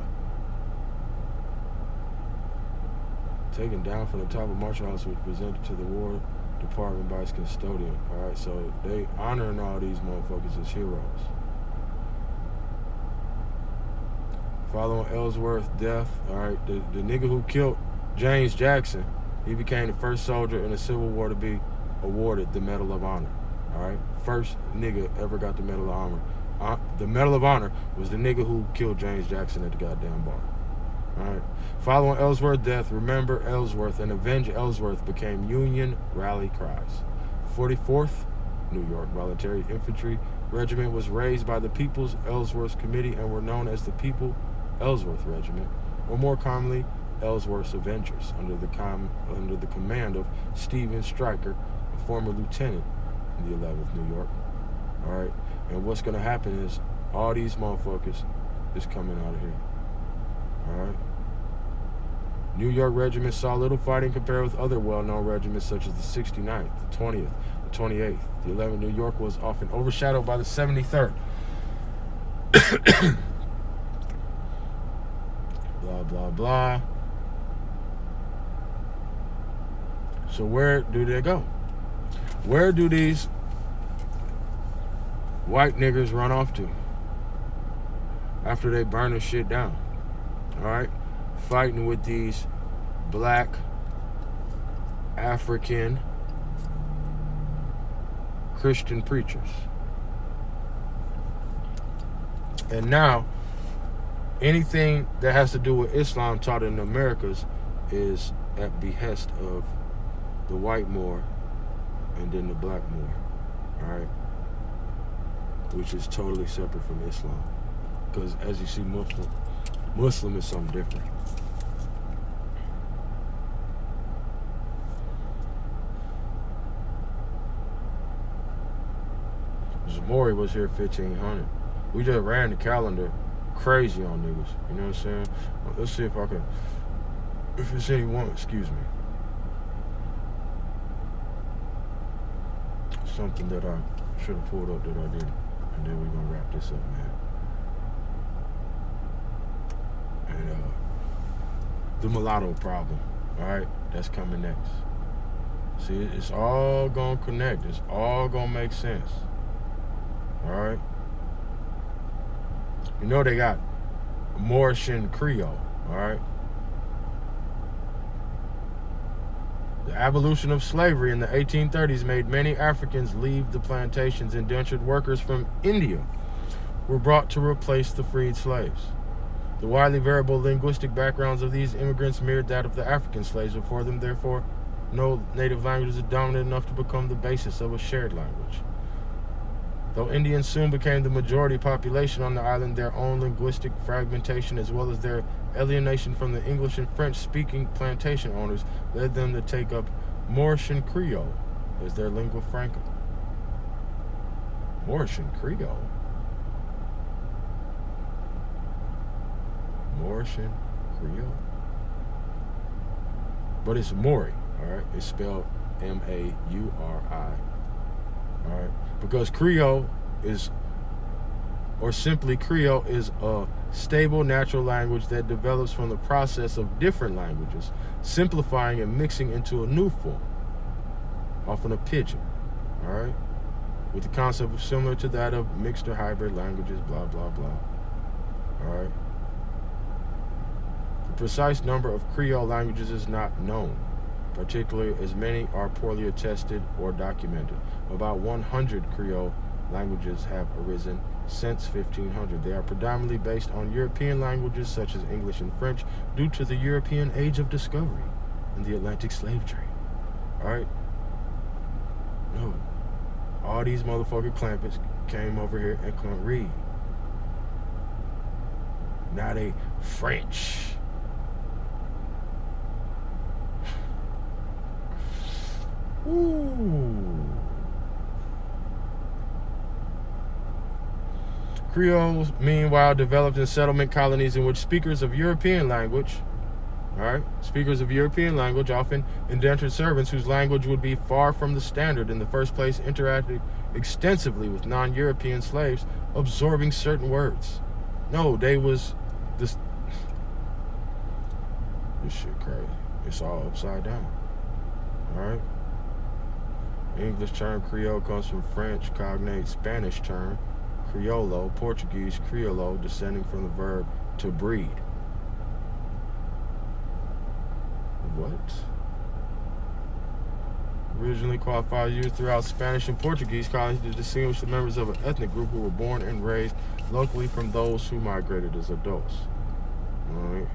Taken down from the top of Marshall House was presented to the War Department by its custodian. All right, so they honoring all these motherfuckers as heroes. Following Ellsworth's death, all right, the nigga who killed James Jackson, he became the first soldier in the Civil War to be awarded the Medal of Honor. All right, first nigga ever got the Medal of Honor. The Medal of Honor was the nigga who killed James Jackson at the goddamn bar. All right. Following Ellsworth's death, remember Ellsworth and avenge Ellsworth became Union rally cries. 44th New York Volunteer Infantry Regiment was raised by the People's Ellsworth Committee and were known as the People Ellsworth Regiment, or more commonly, Ellsworth's Avengers, under the command of Stephen Stryker, a former lieutenant in the 11th New York. All right. And what's going to happen is all these motherfuckers is coming out of here. All right. New York regiments saw little fighting compared with other well-known regiments such as the 69th, the 20th, the 28th. The 11th New York was often overshadowed by the 73rd. Blah, blah, blah. So where do they go? Where do these white niggers run off to after they burn the shit down? All right, fighting with these black African Christian preachers. And now anything that has to do with Islam taught in the Americas is at behest of the white Moor and then the black Moor, all right, which is totally separate from Islam. Because as you see, Muslim is something different. Zamori was here 1500. We just ran the calendar crazy on niggas. You know what I'm saying? Let's see if I can. If it's anyone, excuse me. Something that I should have pulled up that I didn't. And then we're gonna wrap this up, man. And the mulatto problem, all right, that's coming next. See, it's all gonna connect. It's all gonna make sense. All right. You know they got Mauritian Creole, all right? The abolition of slavery in the 1830s made many Africans leave the plantations. Indentured workers from India were brought to replace the freed slaves. The widely variable linguistic backgrounds of these immigrants mirrored that of the African slaves before them. Therefore, no native language is dominant enough to become the basis of a shared language. Though Indians soon became the majority population on the island, their own linguistic fragmentation as well as their alienation from the English and French-speaking plantation owners led them to take up Mauritian Creole as their lingua franca. Mauritian Creole? Mauritian Creole? But it's Maori, alright? It's spelled M-A-U-R-I. Alright? Because Creole is, or simply Creole, is a stable natural language that develops from the process of different languages, simplifying and mixing into a new form, often a pidgin, alright? With the concept of similar to that of mixed or hybrid languages, blah, blah, blah. Alright? The precise number of Creole languages is not known, particularly as many are poorly attested or documented. About 100 Creole languages have arisen since 1500. They are predominantly based on European languages such as English and French due to the European age of discovery and the Atlantic slave trade. Alright? No. All these motherfucking clampets came over here and couldn't read. Now they French. Ooh. Creole, meanwhile, developed in settlement colonies in which speakers of European language, often indentured servants whose language would be far from the standard in the first place, interacted extensively with non-European slaves, absorbing certain words. No, they was this shit crazy. It's all upside down. Alright? English term Creole comes from French cognate Spanish term Criollo, Portuguese Criollo, descending from the verb to breed. What? Originally qualified used throughout Spanish and Portuguese colonies to distinguish the members of an ethnic group who were born and raised locally from those who migrated as adults. Alright.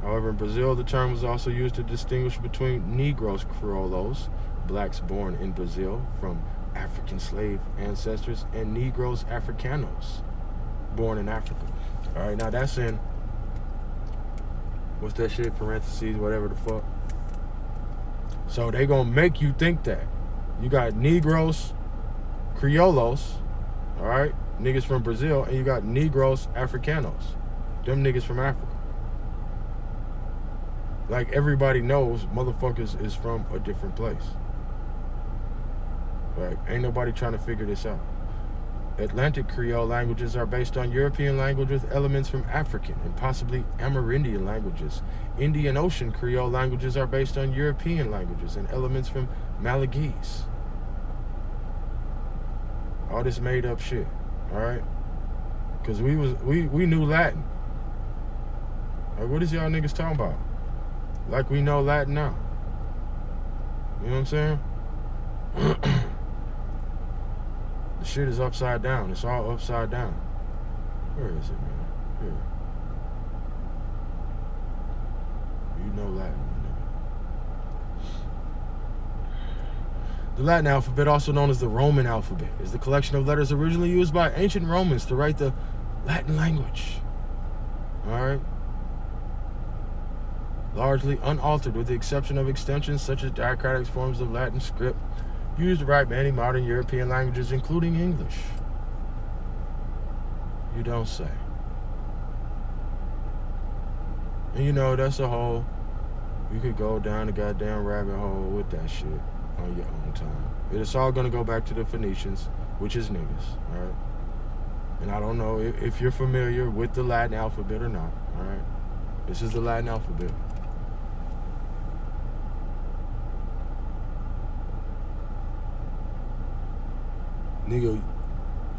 However, in Brazil, the term was also used to distinguish between Negros Criollos, blacks born in Brazil from African slave ancestors, and Negros Africanos, born in Africa. Alright, now that's in, what's that shit, parentheses, whatever the fuck. So they gonna make you think that. You got Negros Criollos, alright, niggas from Brazil, and you got Negros Africanos, them niggas from Africa. Like everybody knows, motherfuckers is from a different place. Like, ain't nobody trying to figure this out. Atlantic Creole languages are based on European language with elements from African and possibly Amerindian languages. Indian Ocean Creole languages are based on European languages and elements from Malagese. All this made up shit, alright? Cause we knew Latin. Like, what is y'all niggas talking about? Like we know Latin now. You know what I'm saying? The shit is upside down. It's all upside down. Where is it, man? Here. You know Latin, nigga. The Latin alphabet, also known as the Roman alphabet, is the collection of letters originally used by ancient Romans to write the Latin language. Alright? Largely unaltered with the exception of extensions such as diacritic forms of Latin script used to write many modern European languages, including English. You don't say. And you know, that's a whole, you could go down a goddamn rabbit hole with that shit on your own time. It's all gonna go back to the Phoenicians, which is niggas, alright? And I don't know if you're familiar with the Latin alphabet or not, alright? This is the Latin alphabet. Nigga,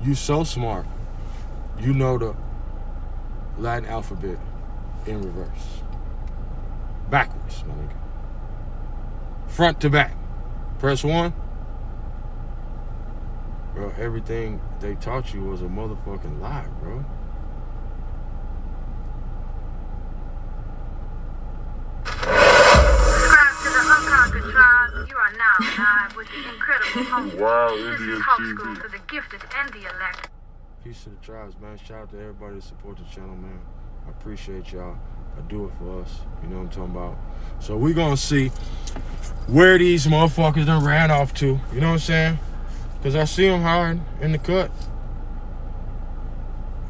you so smart. You know the Latin alphabet in reverse. Backwards, my nigga. Front to back. Press 1. Bro, everything they taught you was a motherfucking lie, bro. Subscribe to the Unconquered tribe. You are now live with the incredible homie. Wow, This Indian is Hawk TV. School for the gifted and the elect. Peace to the tribes, man. Shout out to everybody that support the channel, man. I appreciate y'all. I do it for us. You know what I'm talking about? So we gonna see where these motherfuckers done ran off to. You know what I'm saying? Because I see them hiding in the cut.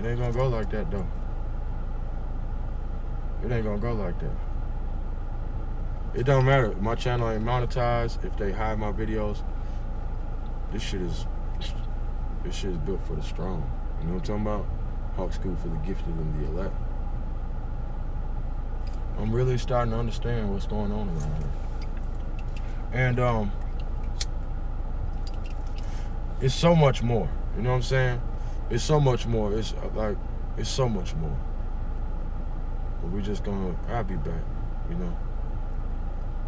It ain't gonna go like that, though. It ain't gonna go like that. It don't matter. My channel ain't monetized. If they hide my videos, this shit is built for the strong. You know what I'm talking about? Hawk School for the gifted and the elect. I'm really starting to understand what's going on around here. And it's so much more. You know what I'm saying? It's so much more. It's like, it's so much more. But we just I'll be back, you know.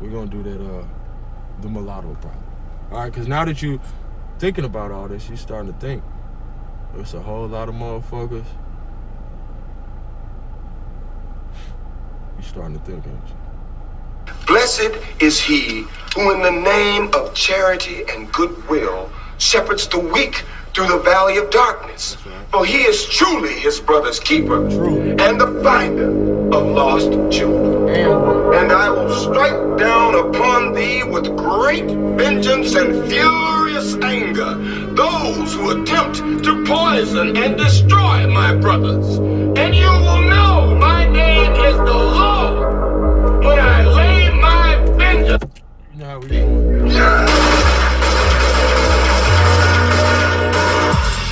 We're gonna do that, the mulatto problem. All right, because now that you thinking about all this, you're starting to think. There's a whole lot of motherfuckers. You're starting to think, ain't you? Blessed is he who in the name of charity and goodwill shepherds the weak through the valley of darkness. That's right. For he is truly his brother's keeper Truly. and the finder of lost children. And I will strike down upon thee with great vengeance and furious anger those who attempt to poison and destroy my brothers. And you will know my name is the Lord when I lay my vengeance. You know how we doing.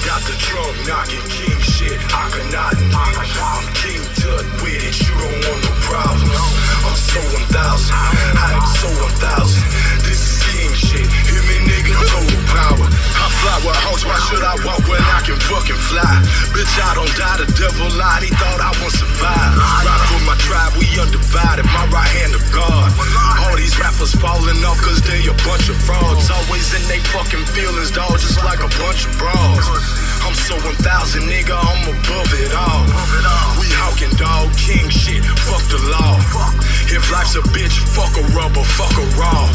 Got the drum knocking king shit. I cannot I'm king tut with it. You don't want no problems. I'm so 1,000. I am so 1,000. This is king shit. Hear me, nigga? Total power. I fly with hoes. Why should I walk when I can fucking fly? Bitch, I don't die. The devil lied. He thought I won't survive. Ride for my tribe. We undivided. My right hand of God. All these rappers falling off cause they a bunch of frauds. Always in they fucking feelings, dog. Just like a bunch of bras. I'm so 1,000, nigga, I'm above it all. We hawking dog, king shit, fuck the law. If life's a bitch, fuck a rubber, fuck a raw.